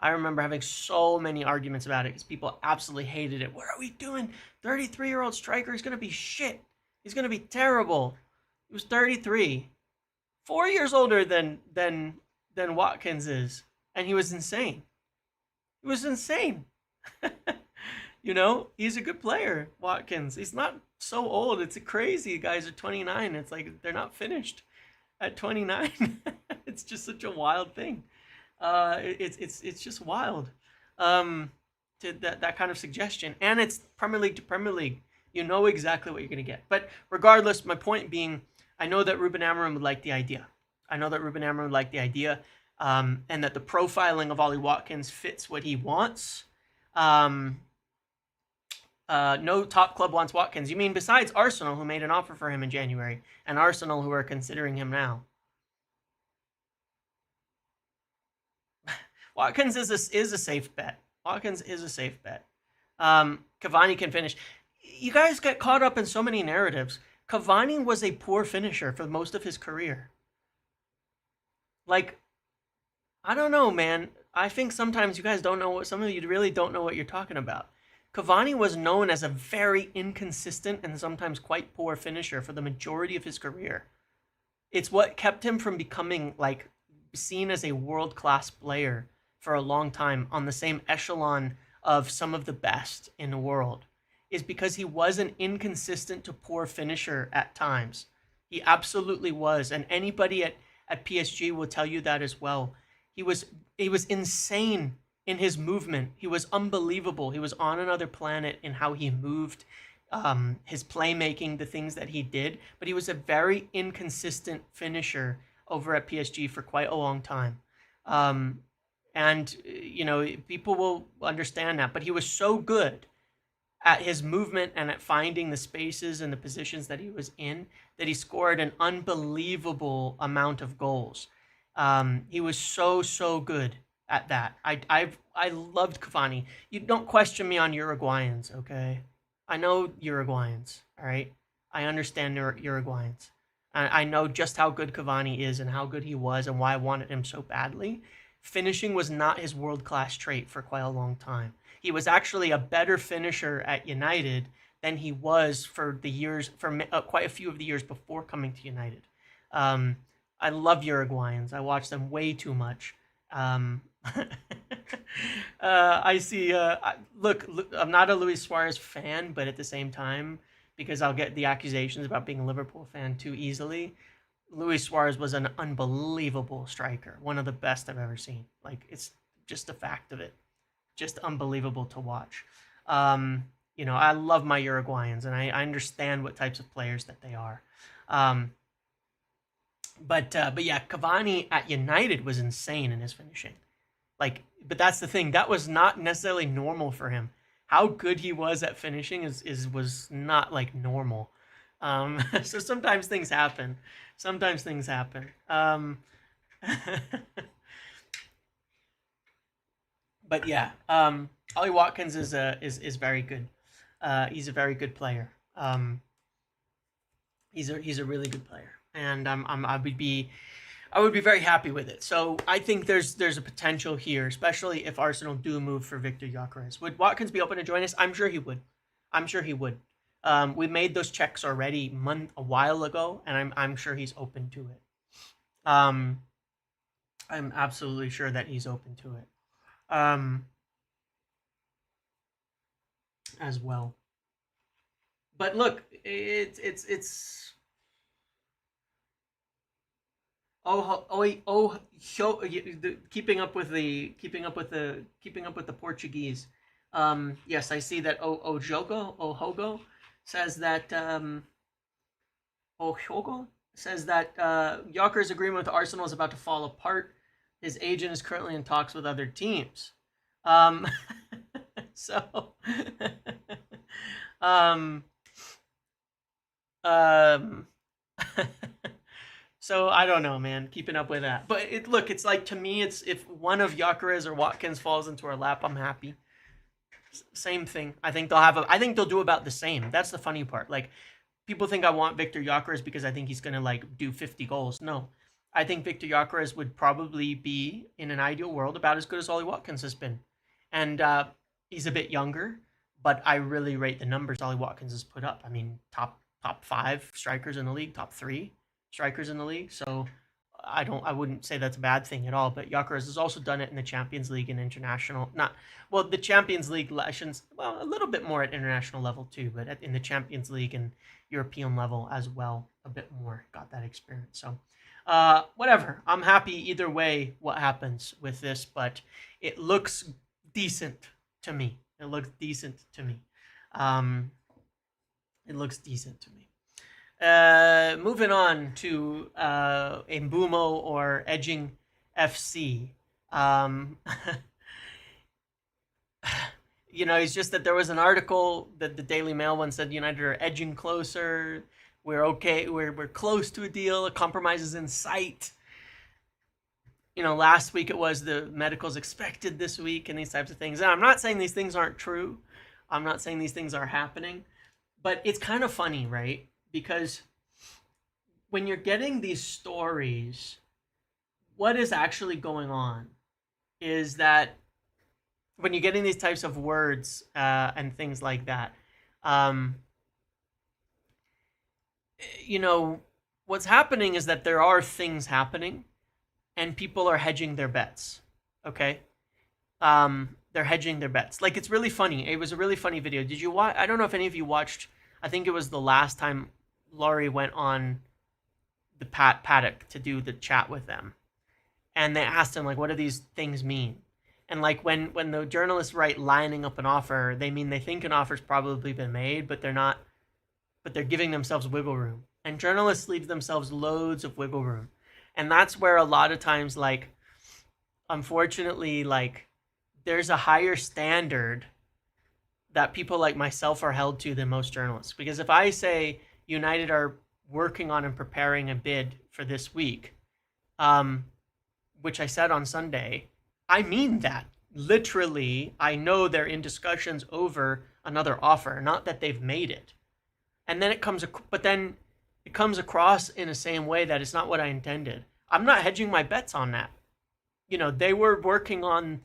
remember having so many arguments about it because people absolutely hated it. What are we doing? 33-year-old striker is going to be shit. He's going to be terrible. He was 33. 4 years older than Watkins is. And he was insane. He was insane. He's a good player, Watkins. He's not so old. It's crazy. Guys are 29. It's like they're not finished at 29. It's just such a wild thing. It's just wild. To that kind of suggestion. And it's Premier League to Premier League. You know exactly what you're going to get. But regardless, my point being, I know that Ruben Amorim would like the idea. And that the profiling of Ollie Watkins fits what he wants. No top club wants Watkins. You mean besides Arsenal, who made an offer for him in January, and Arsenal, who are considering him now? Watkins is a safe bet. Cavani can finish. You guys get caught up in so many narratives. Cavani was a poor finisher for most of his career. Like, I don't know, man. I think sometimes you guys don't know some of you really don't know what you're talking about. Cavani was known as a very inconsistent and sometimes quite poor finisher for the majority of his career. It's what kept him from becoming seen as a world-class player for a long time on the same echelon of some of the best in the world, is because he was an inconsistent to poor finisher at times. He absolutely was, and anybody at PSG will tell you that as well. He was insane in his movement. He was unbelievable. He was on another planet in how he moved, his playmaking, the things that he did. But he was a very inconsistent finisher over at PSG for quite a long time. People will understand that. But he was so good at his movement and at finding the spaces and the positions that he was in that he scored an unbelievable amount of goals. He was so good at that. I loved Cavani. You don't question me on Uruguayans, okay? I know Uruguayans, all right? I understand Uruguayans. I know just how good Cavani is and how good he was and why I wanted him so badly finishing was not his world-class trait for quite a long time. He was actually a better finisher at United than he was for the years, for quite a few of the years before coming to United. Um, I love Uruguayans. I watch them way too much. I see. Look, I'm not a Luis Suarez fan, but at the same time, because I'll get the accusations about being a Liverpool fan too easily, Luis Suarez was an unbelievable striker, one of the best I've ever seen. Like, it's just a fact of it, just unbelievable to watch. I love my Uruguayans, and I understand what types of players that they are. Um, but yeah, Cavani at United was insane in his finishing. Like, but that's the thing. That was not necessarily normal for him. How good he was at finishing was not like normal. So sometimes things happen. Sometimes things happen. But yeah, Ollie Watkins is very good. He's a very good player. He's a really good player, and I would be very happy with it. So I think there's a potential here, especially if Arsenal do move for Victor Gyökeres. Would Watkins be open to join us? I'm sure he would. I'm sure he would. We made those checks already a while ago, and I'm sure he's open to it. I'm absolutely sure that he's open to it. As well. But look, it's keeping up with the Portuguese. Yes, I see that Ohogo says that Gyökeres' agreement with Arsenal is about to fall apart. His agent is currently in talks with other teams. So so I don't know, man. Keeping up with that, but it's like, to me, it's if one of Gyökeres or Watkins falls into our lap, I'm happy. Same thing. I think they'll do about the same. That's the funny part. Like, people think I want Victor Gyökeres because I think he's gonna like do 50 goals. No, I think Victor Gyökeres would probably be, in an ideal world, about as good as Ollie Watkins has been, and he's a bit younger, but I really rate the numbers Ollie Watkins has put up. I mean, top 5 strikers in the league, top 3 strikers in the league. So I wouldn't say that's a bad thing at all. But Gyökeres has also done it in the Champions League and international. The Champions League, a little bit more at international level too, but in the Champions League and European level as well, a bit more. Got that experience. So whatever. I'm happy either way what happens with this, but it looks decent to me. It looks decent to me. Moving on to Mbeumo or Edging FC. It's just that there was an article that the Daily Mail one said United are edging closer. We're okay. We're close to a deal. A compromise is in sight. Last week it was the medicals expected this week and these types of things. And I'm not saying these things aren't true. I'm not saying these things are happening. But it's kind of funny, right? Because when you're getting these stories, what is actually going on is that when you're getting these types of words and things like that, what's happening is that there are things happening and people are hedging their bets, okay? They're hedging their bets. Like, it's really funny. It was a really funny video. Did you watch? I don't know if any of you watched. I think it was the last time Laurie went on the paddock to do the chat with them. And they asked him, like, what do these things mean? And, like, when the journalists write lining up an offer, they mean they think an offer's probably been made, but they're not. But they're giving themselves wiggle room. And journalists leave themselves loads of wiggle room. And that's where a lot of times, like, unfortunately, like, there's a higher standard that people like myself are held to than most journalists. Because if I say United are working on and preparing a bid for this week, which I said on Sunday, I mean that. Literally, I know they're in discussions over another offer, not that they've made it. And then it comes across in the same way that it's not what I intended. I'm not hedging my bets on that. they were working on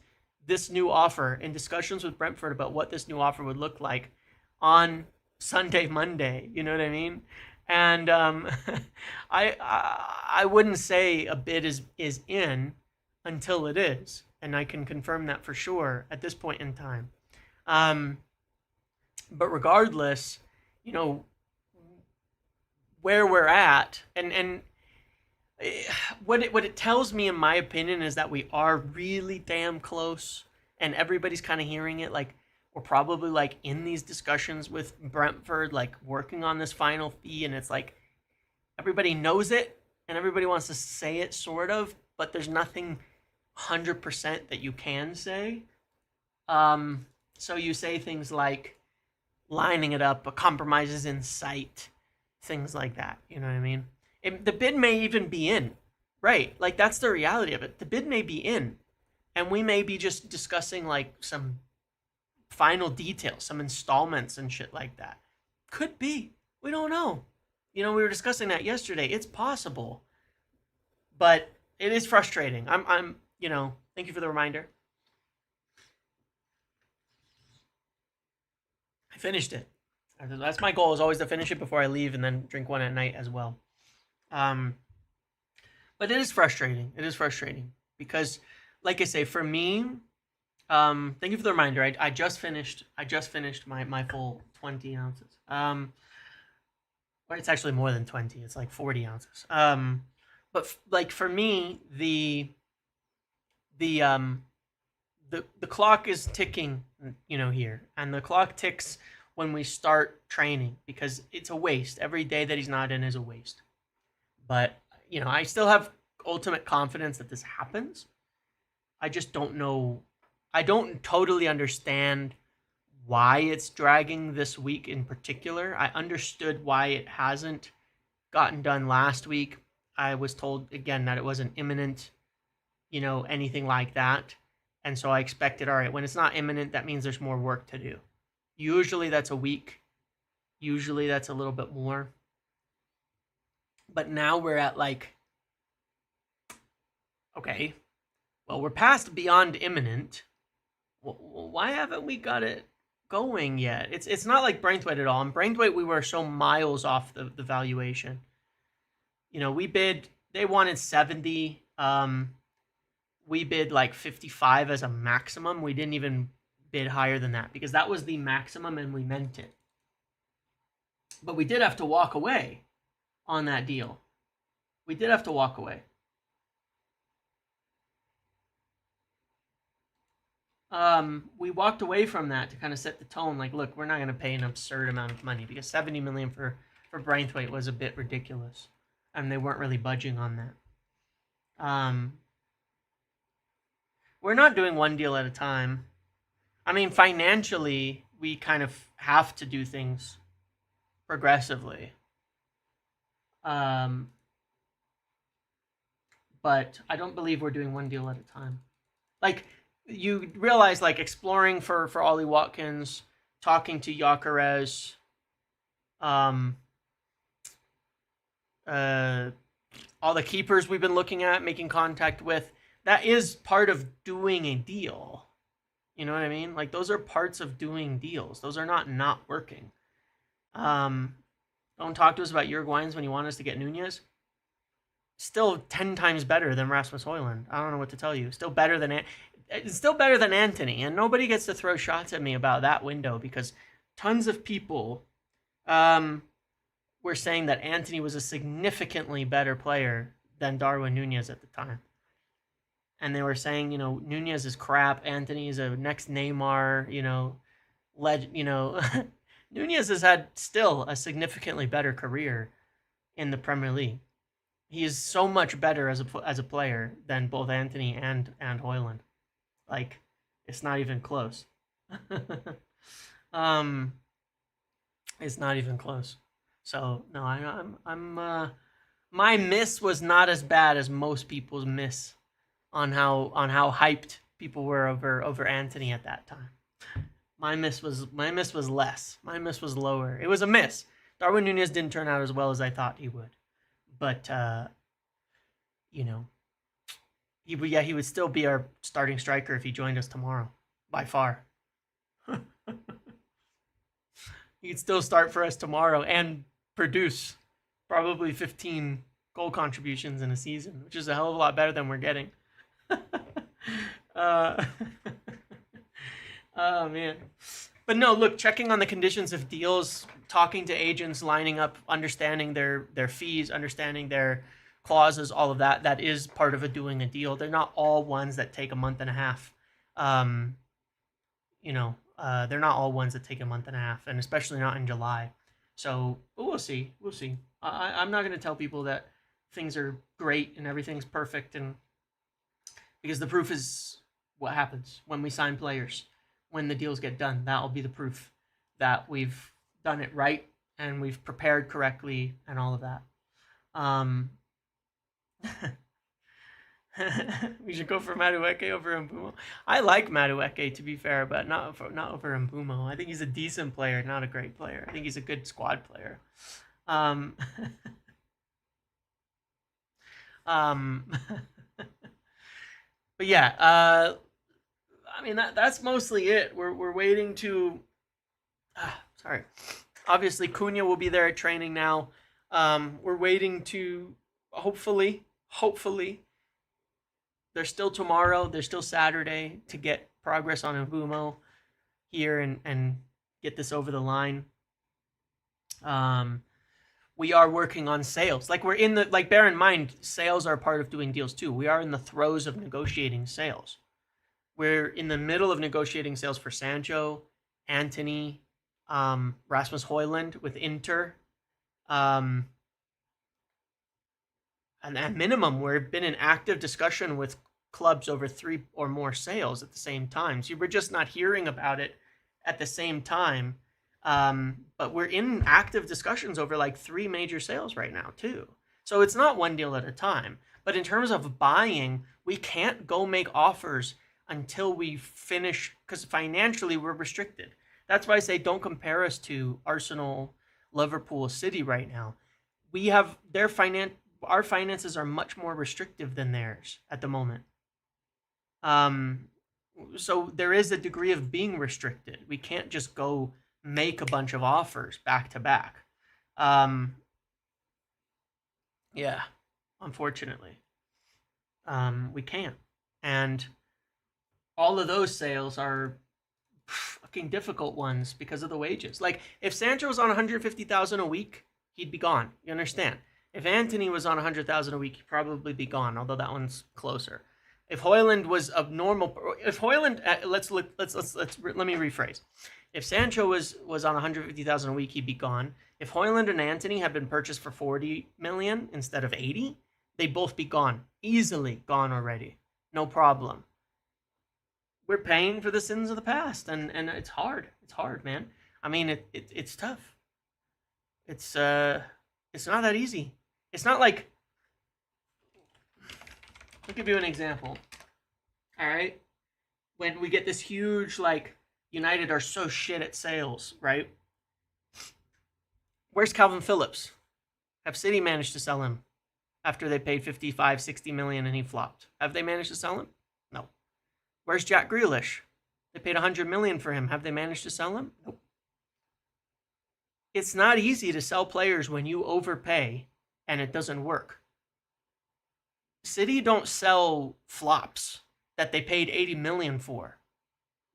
this new offer in discussions with Brentford about what this new offer would look like on Sunday, Monday. You know what I mean? And I wouldn't say a bid is in until it is, and I can confirm that for sure at this point in time. But regardless, you know where we're at, and what it tells me, in my opinion, is that we are really damn close, and everybody's kind of hearing it. Like, we're probably like in these discussions with Brentford, like working on this final fee, and it's like everybody knows it and everybody wants to say it, sort of, but there's nothing 100% that you can say. So you say things like lining it up, a compromise is in sight, things like that. You know what I mean? The bid may even be in, right? Like, that's the reality of it. The bid may be in, and we may be just discussing like some final details, some installments and shit like that. Could be. We don't know. We were discussing that yesterday. It's possible, but it is frustrating. Thank you for the reminder. I finished it. That's my goal, is always to finish it before I leave and then drink one at night as well. But it is frustrating. It is frustrating because, like I say, for me, thank you for the reminder. I just finished my full 20 ounces. Or it's actually more than 20. It's like 40 ounces. But like for me, the clock is ticking, here, and the clock ticks when we start training, because it's a waste. Every day that he's not in is a waste. But I still have ultimate confidence that this happens. I just don't know. I don't totally understand why it's dragging this week in particular. I understood why it hasn't gotten done last week. I was told again that it wasn't imminent, anything like that. And so I expected, all right, when it's not imminent, that means there's more work to do. Usually that's a week. Usually that's a little bit more. But now we're at like, okay, well, we're past beyond imminent. Why haven't we got it going yet? It's not like Braithwaite at all. In Braithwaite, we were so miles off the valuation. We bid, they wanted 70. We bid like 55 as a maximum. We didn't even bid higher than that because that was the maximum and we meant it. But we did have to walk away on that deal. We did have to walk away. We walked away from that to kind of set the tone. Like, look, we're not going to pay an absurd amount of money because 70 million for Braithwaite was a bit ridiculous, and they weren't really budging on that. We're not doing one deal at a time. I mean, financially, we kind of have to do things progressively. But I don't believe we're doing one deal at a time. Like, you realize, like, exploring for Ollie Watkins, talking to Gyökeres, all the keepers we've been looking at, making contact with, that is part of doing a deal. You know what I mean? Like, those are parts of doing deals. Those are not working. Don't talk to us about Uruguayans when you want us to get Nunez. Still 10 times better than Rasmus Højlund. I don't know what to tell you. Still better than Antony. And nobody gets to throw shots at me about that window because tons of people were saying that Antony was a significantly better player than Darwin Nunez at the time. And they were saying, Nunez is crap. Antony is a next Neymar, Nunez has had still a significantly better career in the Premier League. He is so much better as a player than both Antony and Højlund. Like, it's not even close. It's not even close. So no, I'm my miss was not as bad as most people's miss on how hyped people were over Antony at that time. My miss was less. My miss was lower. It was a miss. Darwin Nunez didn't turn out as well as I thought he would. But He would still be our starting striker if he joined us tomorrow, by far. He'd still start for us tomorrow and produce probably 15 goal contributions in a season, which is a hell of a lot better than we're getting. uh, oh man. But no, look, checking on the conditions of deals, talking to agents, lining up, understanding their fees, understanding their clauses, all of that, that is part of doing a deal. They're not all ones that take a month and a half. Um, they're not all ones that take a month and a half, and especially not in July. So, but we'll see. We'll see. I'm not going to tell people that things are great and everything's perfect, and because the proof is what happens when we sign players, when the deals get done. That will be the proof that we've done it right and we've prepared correctly and all of that. We should go for Madueke over Mbeumo. I like Madueke, to be fair, but not over Mbeumo. I think he's a decent player, not a great player. I think he's a good squad player. Um, but yeah, I mean that's mostly it. We're waiting to. Sorry, obviously Cunha will be there at training now. We're waiting to hopefully. There's still tomorrow, there's still Saturday to get progress on Mbeumo here and get this over the line. We are working on sales. Bear in mind, sales are part of doing deals too. We are in the throes of negotiating sales. We're in the middle of negotiating sales for Sancho, Antony, Rasmus Højlund with Inter. And at minimum, we've been in active discussion with clubs over 3 or more sales at the same time. So we're just not hearing about it at the same time. But we're in active discussions over like 3 major sales right now too. So it's not one deal at a time. But in terms of buying, we can't go make offers until we finish, because financially we're restricted. That's why I say don't compare us to Arsenal, Liverpool, City right now. We have our finances are much more restrictive than theirs at the moment. So there is a degree of being restricted. We can't just go make a bunch of offers back to back. Yeah, unfortunately, we can't. And all of those sales are fucking difficult ones because of the wages. Like if Sancho was on 150,000 a week, he'd be gone. You understand? If Antony was on 100,000 a week, he'd probably be gone, although that one's closer. If Højlund was let me rephrase. If Sancho was on 150,000 a week, he'd be gone. If Højlund and Antony had been purchased for 40 million instead of 80, they'd both be gone. Easily gone already. No problem. We're paying for the sins of the past, and it's hard. It's hard, man. I mean, it's tough. It's not that easy. It's not like, I'll give you an example. All right? When we get this huge, like, United are so shit at sales, right? Where's Calvin Phillips? Have City managed to sell him after they paid 55, 60 million and he flopped? Have they managed to sell him? No. Where's Jack Grealish? They paid 100 million for him. Have they managed to sell him? Nope. It's not easy to sell players when you overpay and it doesn't work. City don't sell flops that they paid 80 million for.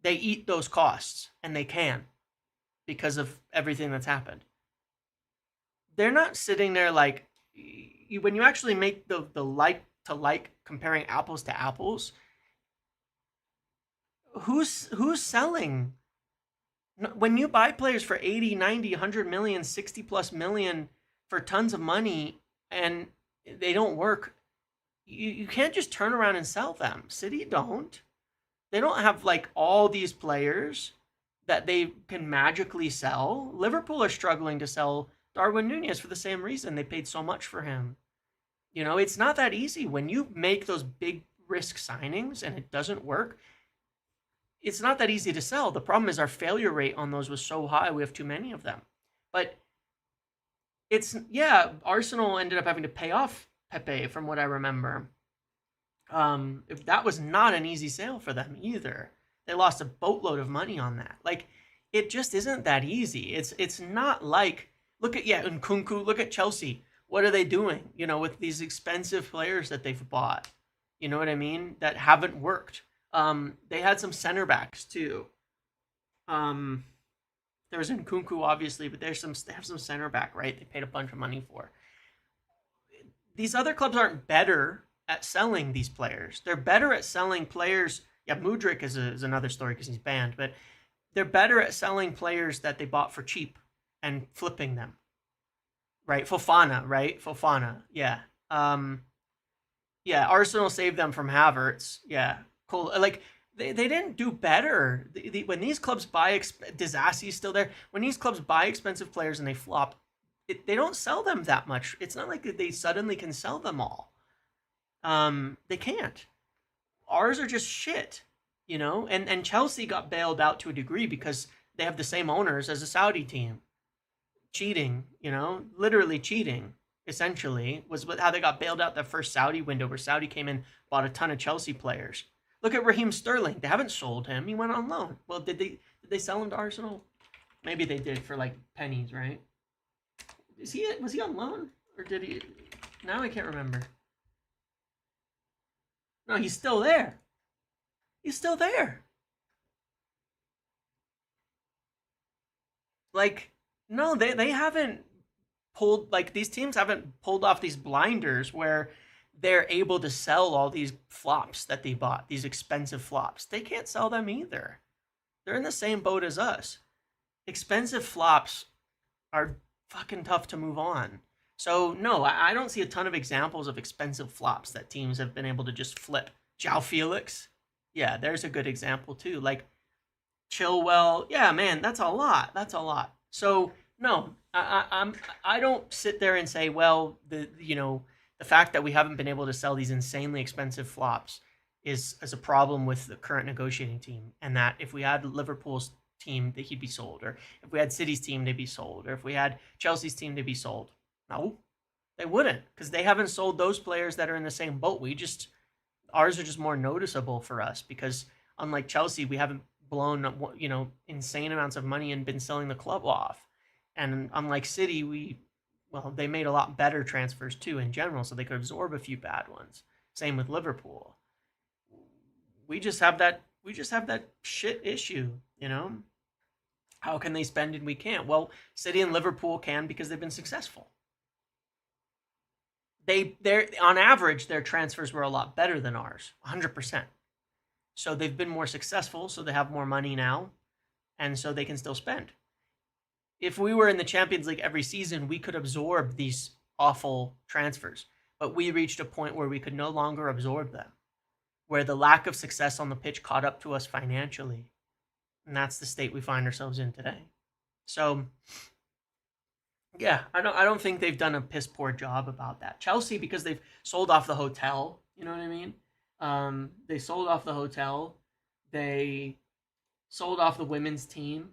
They eat those costs, and they can because of everything that's happened. They're not sitting there like, when you actually make the like to like, comparing apples to apples, who's selling? When you buy players for 80, 90, 100 million, 60 plus million for tons of money and they don't work, you can't just turn around and sell them. City don't. They don't have like all these players that they can magically sell. Liverpool are struggling to sell Darwin Núñez for the same reason. They paid so much for him. You know, it's not that easy. When you make those big risk signings and it doesn't work, it's not that easy to sell. The problem is our failure rate on those was so high. We have too many of them. But Arsenal ended up having to pay off Pepe from what I remember. That was not an easy sale for them either. They lost a boatload of money on that. Like, it just isn't that easy. It's not like, look at, yeah, Nkunku, look at Chelsea. What are they doing? With these expensive players that they've bought. You know what I mean? That haven't worked. They had some center backs too. Um, there was Nkunku obviously, but they have some center back, right? They paid a bunch of money for. These other clubs aren't better at selling these players. They're better at selling players. Yeah, Mudryk is another story because he's banned, but they're better at selling players that they bought for cheap and flipping them. Right, Fofana, right? Fofana, yeah. Yeah, Arsenal saved them from Havertz. Yeah, cool. Like they didn't do better. When these clubs buy, Dizassi's still there. When these clubs buy expensive players and they flop, they don't sell them that much. It's not like they suddenly can sell them all. They can't. Ours are just shit, And Chelsea got bailed out to a degree because they have the same owners as a Saudi team, cheating, literally cheating. Essentially, was how they got bailed out that first Saudi window, where Saudi came in, bought a ton of Chelsea players. Look at Raheem Sterling. They haven't sold him. He went on loan. Well, did they sell him to Arsenal? Maybe they did for like pennies, right? Was he on loan or did he? Now I can't remember. No, he's still there. He's still there. Like, no, they haven't pulled, like, these teams haven't pulled off these blinders where they're able to sell all these flops that they bought, these expensive flops. They can't sell them either. They're in the same boat as us. Expensive flops are fucking tough to move on. So no, I don't see a ton of examples of expensive flops that teams have been able to just flip. João Felix, yeah, there's a good example too. Like Chilwell, yeah, man, that's a lot. That's a lot. So no, I don't sit there and say, well, the fact that we haven't been able to sell these insanely expensive flops is a problem with the current negotiating team, and that if we had Liverpool's team, that he'd be sold, or if we had City's team, they'd be sold, or if we had Chelsea's team, they'd be sold. No, they wouldn't, because they haven't sold those players that are in the same boat. Ours are just more noticeable for us because unlike Chelsea, we haven't blown insane amounts of money and been selling the club off. And unlike City, they made a lot better transfers too in general, so they could absorb a few bad ones. Same with Liverpool. We just have that shit issue, How can they spend and we can't? Well, City and Liverpool can because they've been successful. They're on average, their transfers were a lot better than ours, 100%. So they've been more successful, so they have more money now, and so they can still spend. If we were in the Champions League every season, we could absorb these awful transfers, but we reached a point where we could no longer absorb them, where the lack of success on the pitch caught up to us financially, and that's the state we find ourselves in today. So yeah, I don't think they've done a piss poor job about that. Chelsea, because they've sold off the hotel, you know what I mean? They sold off the hotel. They sold off the women's team.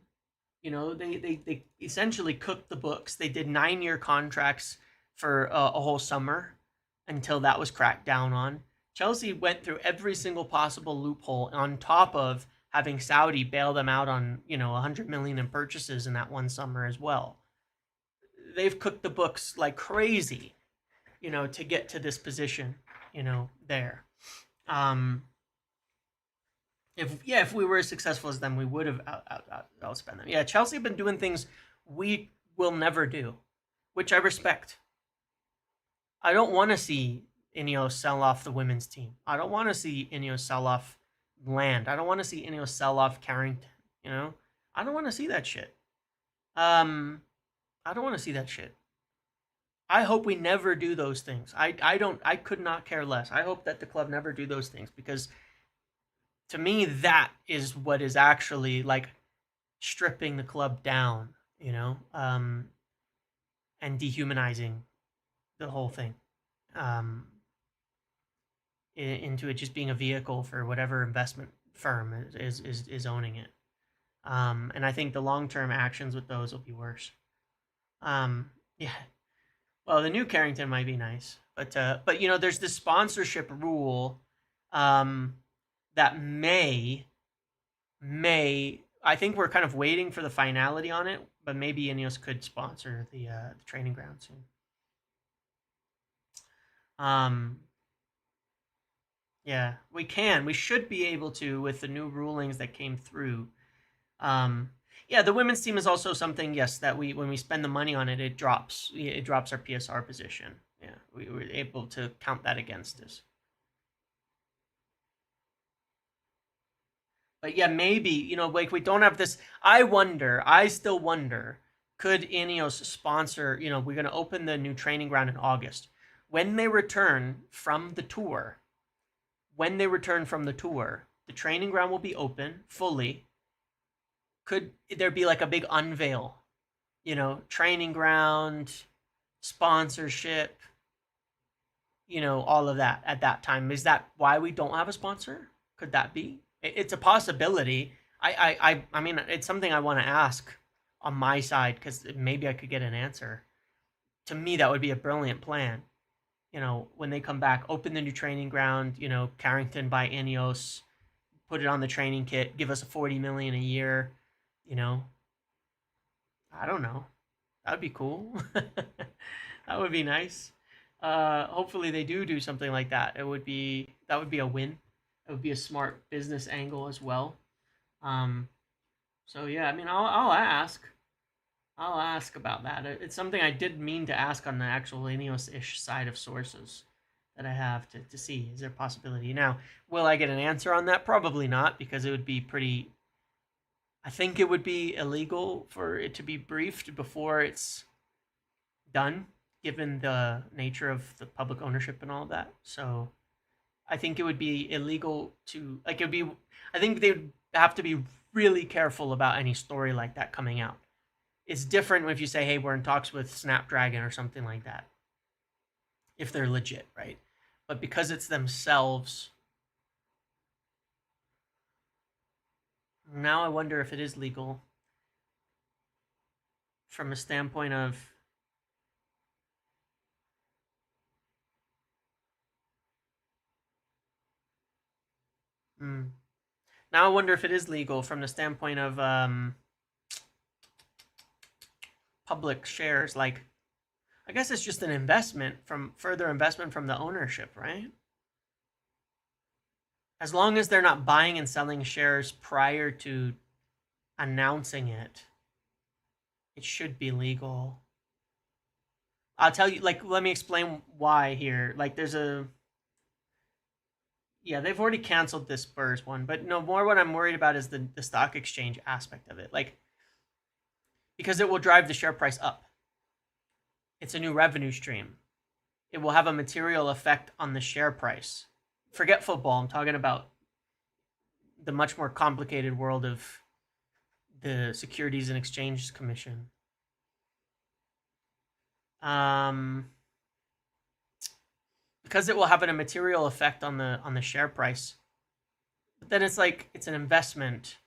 They essentially cooked the books. They did 9-year contracts for a whole summer until that was cracked down on. Chelsea went through every single possible loophole on top of having Saudi bail them out on, 100 million in purchases in that one summer as well. They've cooked the books like crazy, to get to this position, there. If we were as successful as them, we would have outspent them. Yeah, Chelsea have been doing things we will never do, which I respect. I don't want to see Ineos sell off the women's team. I don't want to see Ineos sell off land. I don't want to see Ineos sell off Carrington. I don't want to see that shit. I don't want to see that shit. I hope we never do those things. I could not care less. I hope that the club never do those things because to me that is what is actually like stripping the club down, and dehumanizing the whole thing. Into it just being a vehicle for whatever investment firm is owning it. And I think the long-term actions with those will be worse. Yeah. Well, the new Carrington might be nice, but there's this sponsorship rule um, that may I think we're kind of waiting for the finality on it, but maybe Ineos could sponsor the training ground soon. Um, yeah, we can. We should be able to with the new rulings that came through. Um, yeah, the women's team is also something. Yes, that we when we spend the money on it, it drops. It drops our PSR position. Yeah, we were able to count that against us. But yeah, maybe, like we don't have this. I still wonder, could Ineos sponsor, we're going to open the new training ground in August. When they return from the tour, the training ground will be open fully. Could there be like a big unveil, training ground, sponsorship, all of that at that time? Is that why we don't have a sponsor? Could that be? It's a possibility. I mean, it's something I want to ask on my side because maybe I could get an answer. To me, that would be a brilliant plan. When they come back, open the new training ground. Carrington by Ineos, put it on the training kit, give us a 40 million a year. You know, I don't know. That would be cool. That would be nice. Hopefully they do something like that. That would be a win. It would be a smart business angle as well. Um, so yeah, I mean, I'll ask. I'll ask about that. It's something I did mean to ask on the actual Ineos-ish side of sources that I have to see. Is there a possibility? Now, will I get an answer on that? Probably not, because it would be pretty. I think it would be illegal for it to be briefed before it's done, given the nature of the public ownership and all of that. So I think it would be illegal to like it would be. I think they would have to be really careful about any story like that coming out. It's different if you say, "Hey, we're in talks with Snapdragon" or something like that, if they're legit, right? But because it's themselves, now I wonder if it is legal from a standpoint of. Hmm, now I wonder if it is legal from the standpoint of public shares. Like, I guess it's just an investment from further investment from the ownership, right? As long as they're not buying and selling shares prior to announcing it, it should be legal. I'll tell you, like, let me explain why here. Like, yeah, they've already canceled this Spurs one, but no, more what I'm worried about is the stock exchange aspect of it. Like, because it will drive the share price up. It's a new revenue stream. It will have a material effect on the share price. Forget football. I'm talking about the much more complicated world of the Securities and Exchange Commission. Um, because it will have a material effect on the share price. But then it's like it's an investment.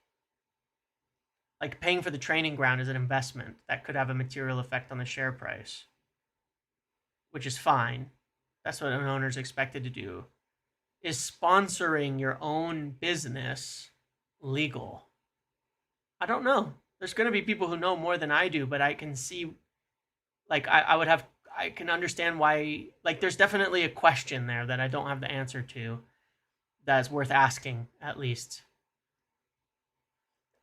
Like paying for the training ground is an investment that could have a material effect on the share price, which is fine. That's what an owner is expected to do. Is sponsoring your own business legal? I don't know. There's going to be people who know more than I do, but I can see, like, I can understand why, like, there's definitely a question there that I don't have the answer to that's worth asking, at least.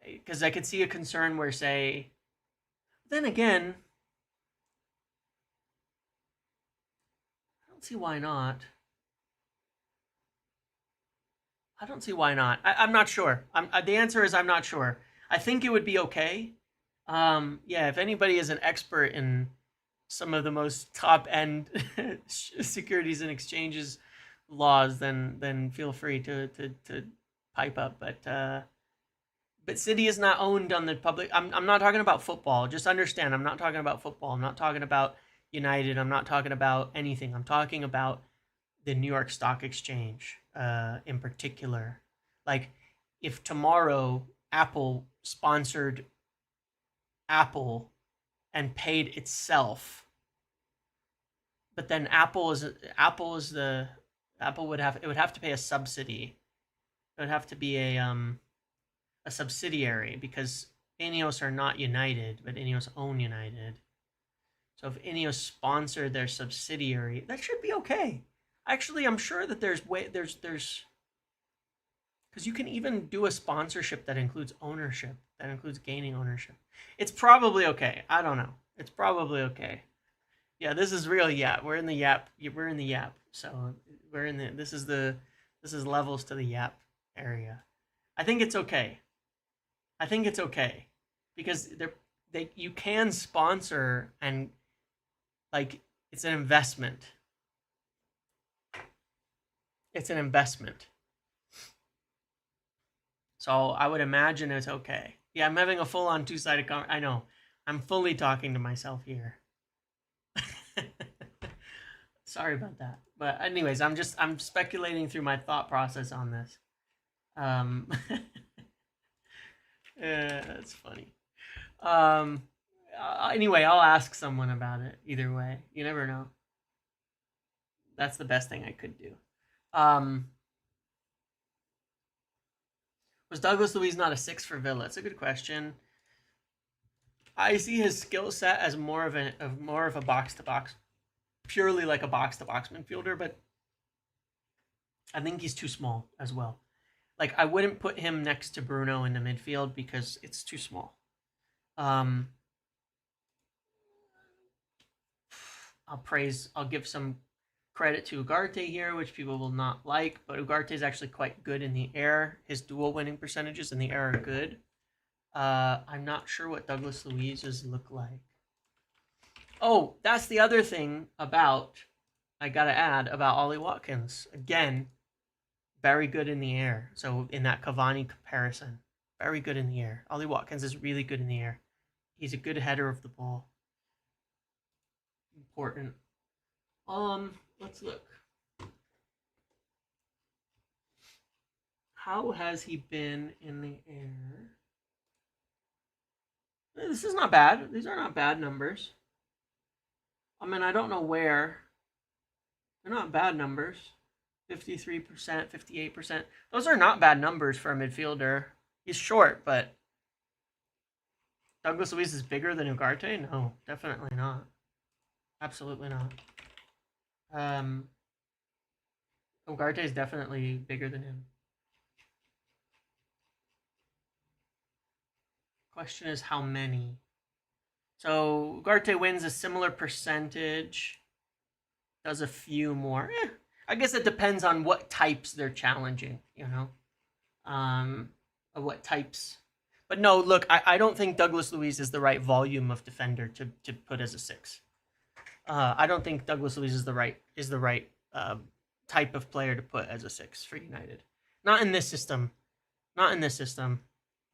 Because I could see a concern where, say, then again, I don't see why not. I don't see why not. I'm not sure. The answer is I'm not sure. I think it would be okay. Yeah, if anybody is an expert in some of the most top end securities and exchanges laws, then feel free to pipe up. But City is not owned on the public. I'm not talking about football. Just understand, I'm not talking about football. I'm not talking about United. I'm not talking about anything. I'm talking about the New York Stock Exchange in particular. Like, if tomorrow Apple sponsored Apple and paid itself, but then Apple is the Apple would have to pay a subsidy. It would have to be a subsidiary because Ineos are not United, but Ineos own United. So if Ineos sponsored their subsidiary, that should be okay. Actually, I'm sure that there's because you can even do a sponsorship that includes ownership, that includes gaining ownership. It's probably okay. I don't know. It's probably okay. Yeah, this is real Yap. We're in the Yap. We're in the Yap. So we're in the. This is levels to the Yap area. I think it's okay. I think it's okay because you can sponsor and like it's an investment. It's an investment. So I would imagine it's okay. Yeah, I'm having a full-on two-sided I know. I'm fully talking to myself here. Sorry about that. But anyways, I'm speculating through my thought process on this. That's funny. Anyway, I'll ask someone about it either way. You never know. That's the best thing I could do. Was Douglas Luiz not a 6 for Villa? It's a good question. I see his skill set as more of a box to box, purely like a box to box midfielder, but I think he's too small as well. Like I wouldn't put him next to Bruno in the midfield because it's too small. I'll give some credit to Ugarte here, which people will not like, but Ugarte is actually quite good in the air. His dual winning percentages in the air are good. I'm not sure what Douglas Luiz's look like. Oh, that's the other thing I gotta add about Ollie Watkins. Again, very good in the air. So in that Cavani comparison, very good in the air. Ollie Watkins is really good in the air. He's a good header of the ball. Important. Let's look. How has he been in the air? This is not bad. These are not bad numbers. I mean, I don't know where. They're not bad numbers. 53%, 58%. Those are not bad numbers for a midfielder. He's short, but Douglas Luiz is bigger than Ugarte? No, definitely not. Absolutely not. Ugarte is definitely bigger than him. Question is how many? So Ugarte wins a similar percentage. Does a few more. I guess it depends on what types they're challenging, you know? What types. But no, look, I don't think Douglas Luiz is the right volume of defender to put as a 6. I don't think Douglas Luiz is the right type of player to put as a 6 for United. Not in this system. Not in this system.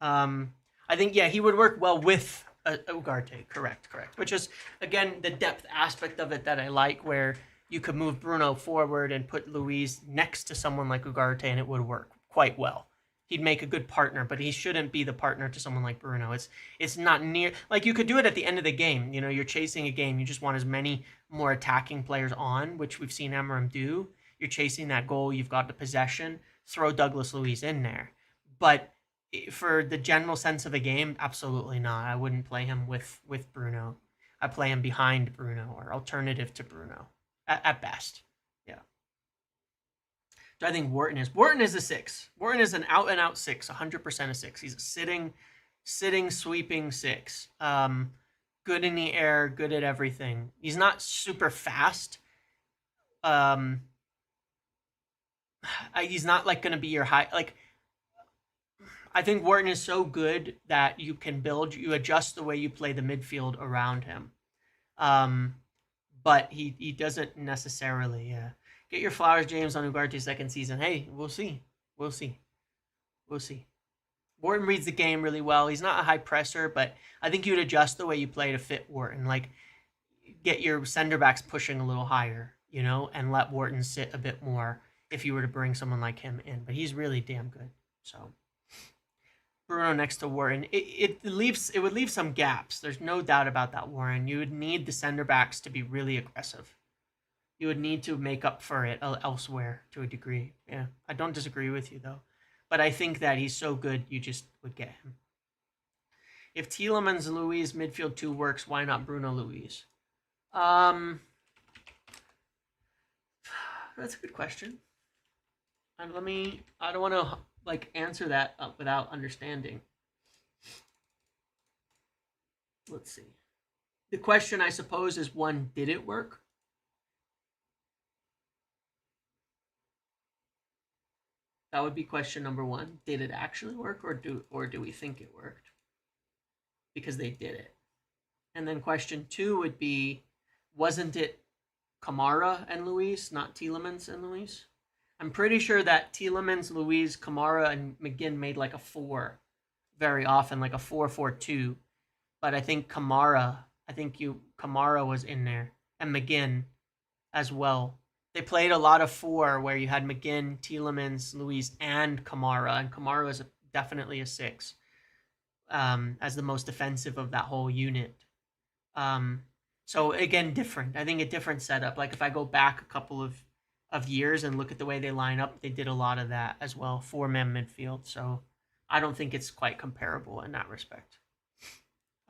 I think, yeah, he would work well with Ugarte. Correct. Which is, again, the depth aspect of it that I like, where you could move Bruno forward and put Luiz next to someone like Ugarte, and it would work quite well. He'd make a good partner, but he shouldn't be the partner to someone like Bruno. It's not near... Like, you could do it at the end of the game. You know, you're chasing a game. You just want as many more attacking players on, which we've seen Amorim do. You're chasing that goal. You've got the possession. Throw Douglas Luiz in there. But for the general sense of a game, absolutely not. I wouldn't play him with Bruno. I play him behind Bruno or alternative to Bruno at best. Yeah. Do I think Wharton is? Wharton is a 6. Wharton is an out-and-out 6, 100% a 6. He's a sitting, sweeping 6. Good in the air, good at everything. He's not super fast. He's not like going to be your high... Like, I think Wharton is so good that you adjust the way you play the midfield around him. But he doesn't necessarily... Get your flowers, James, on Ugarte's second season. Hey, we'll see. Wharton reads the game really well. He's not a high presser, but I think you'd adjust the way you play to fit Wharton. Like, get your center backs pushing a little higher, you know, and let Wharton sit a bit more if you were to bring someone like him in. But he's really damn good. So Bruno next to Wharton, it would leave some gaps. There's no doubt about that, Warren. You would need the center backs to be really aggressive. You would need to make up for it elsewhere to a degree. Yeah, I don't disagree with you though, but I think that he's so good, you just would get him. If Tielemans Luiz midfield 2 works, why not Bruno Luiz? That's a good question. And I don't want to like answer that without understanding. Let's see. The question, I suppose, is one, did it work? That would be question number one. Did it actually work, or do we think it worked? Because they did it. And then question two would be, wasn't it Kamara and Luiz, not Tielemans and Luiz? I'm pretty sure that Tielemans, Luiz, Kamara, and McGinn made like a 4 very often, like a 4-4-2. But I think Kamara was in there, and McGinn as well. They played a lot of 4 where you had McGinn, Tielemans, Luiz, and Kamara is definitely a 6 as the most defensive of that whole unit. So again, different. I think a different setup. Like if I go back a couple of years and look at the way they line up, they did a lot of that as well, 4-man midfield. So I don't think it's quite comparable in that respect.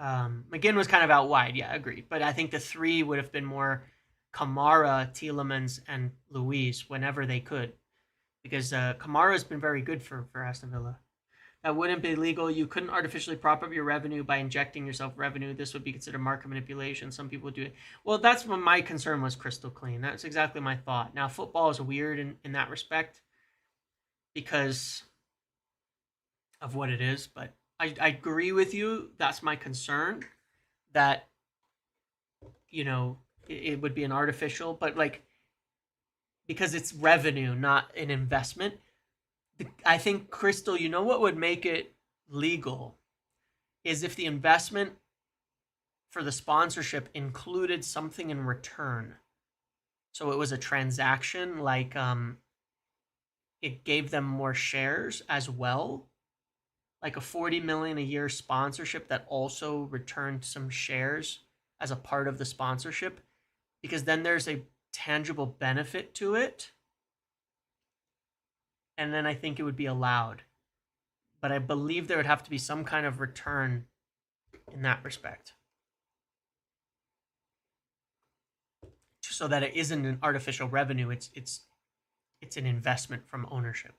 McGinn was kind of out wide, yeah, agreed. But I think the 3 would have been more Kamara, Tielemans, and Luiz whenever they could, because Kamara has been very good for Aston Villa. That wouldn't be legal. You couldn't artificially prop up your revenue by injecting yourself revenue. This would be considered market manipulation. Some people do it. Well, that's what my concern was, crystal clean. That's exactly my thought. Now, football is weird in that respect because of what it is, but I agree with you. That's my concern, that, you know, it would be an artificial, but like, because it's revenue, not an investment. I think, Crystal, you know what would make it legal is if the investment for the sponsorship included something in return. So it was a transaction, like it gave them more shares as well, like a 40 million a year sponsorship that also returned some shares as a part of the sponsorship, because then there's a tangible benefit to it. And then I think it would be allowed. But I believe there would have to be some kind of return in that respect, so that it isn't an artificial revenue. It's an investment from ownership.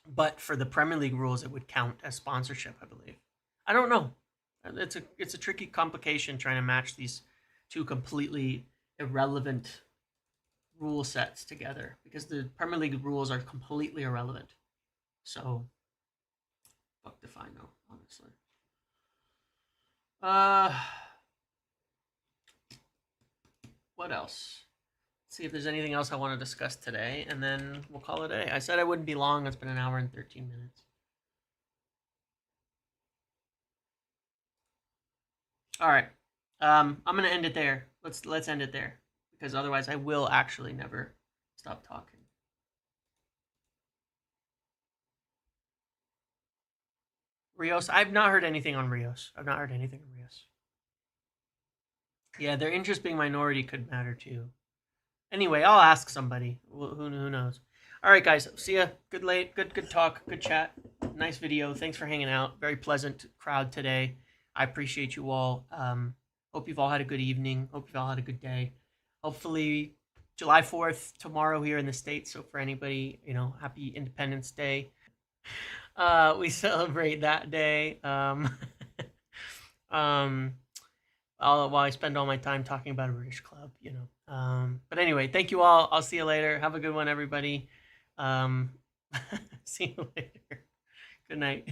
But for the Premier League rules, it would count as sponsorship, I believe. I don't know. It's a tricky complication trying to match these two completely irrelevant rule sets together, because the Premier League rules are completely irrelevant. So, fuck if I know, honestly. What else? Let's see if there's anything else I want to discuss today, and then we'll call it a day. I said I wouldn't be long. It's been an hour and 13 minutes. All right. I'm gonna end it there. Let's end it there, because otherwise I will actually never stop talking. Rios, I've not heard anything on Rios. Yeah, their interest being minority could matter too. Anyway, I'll ask somebody. Who knows? All right, guys. See ya. Good talk. Good chat. Nice video. Thanks for hanging out. Very pleasant crowd today. I appreciate you all. Hope you've all had a good evening. Hope you've all had a good day. Hopefully, July 4th tomorrow here in the States. So for anybody, happy Independence Day. We celebrate that day. While I spend all my time talking about a British club, But anyway, thank you all. I'll see you later. Have a good one, everybody. See you later. Good night.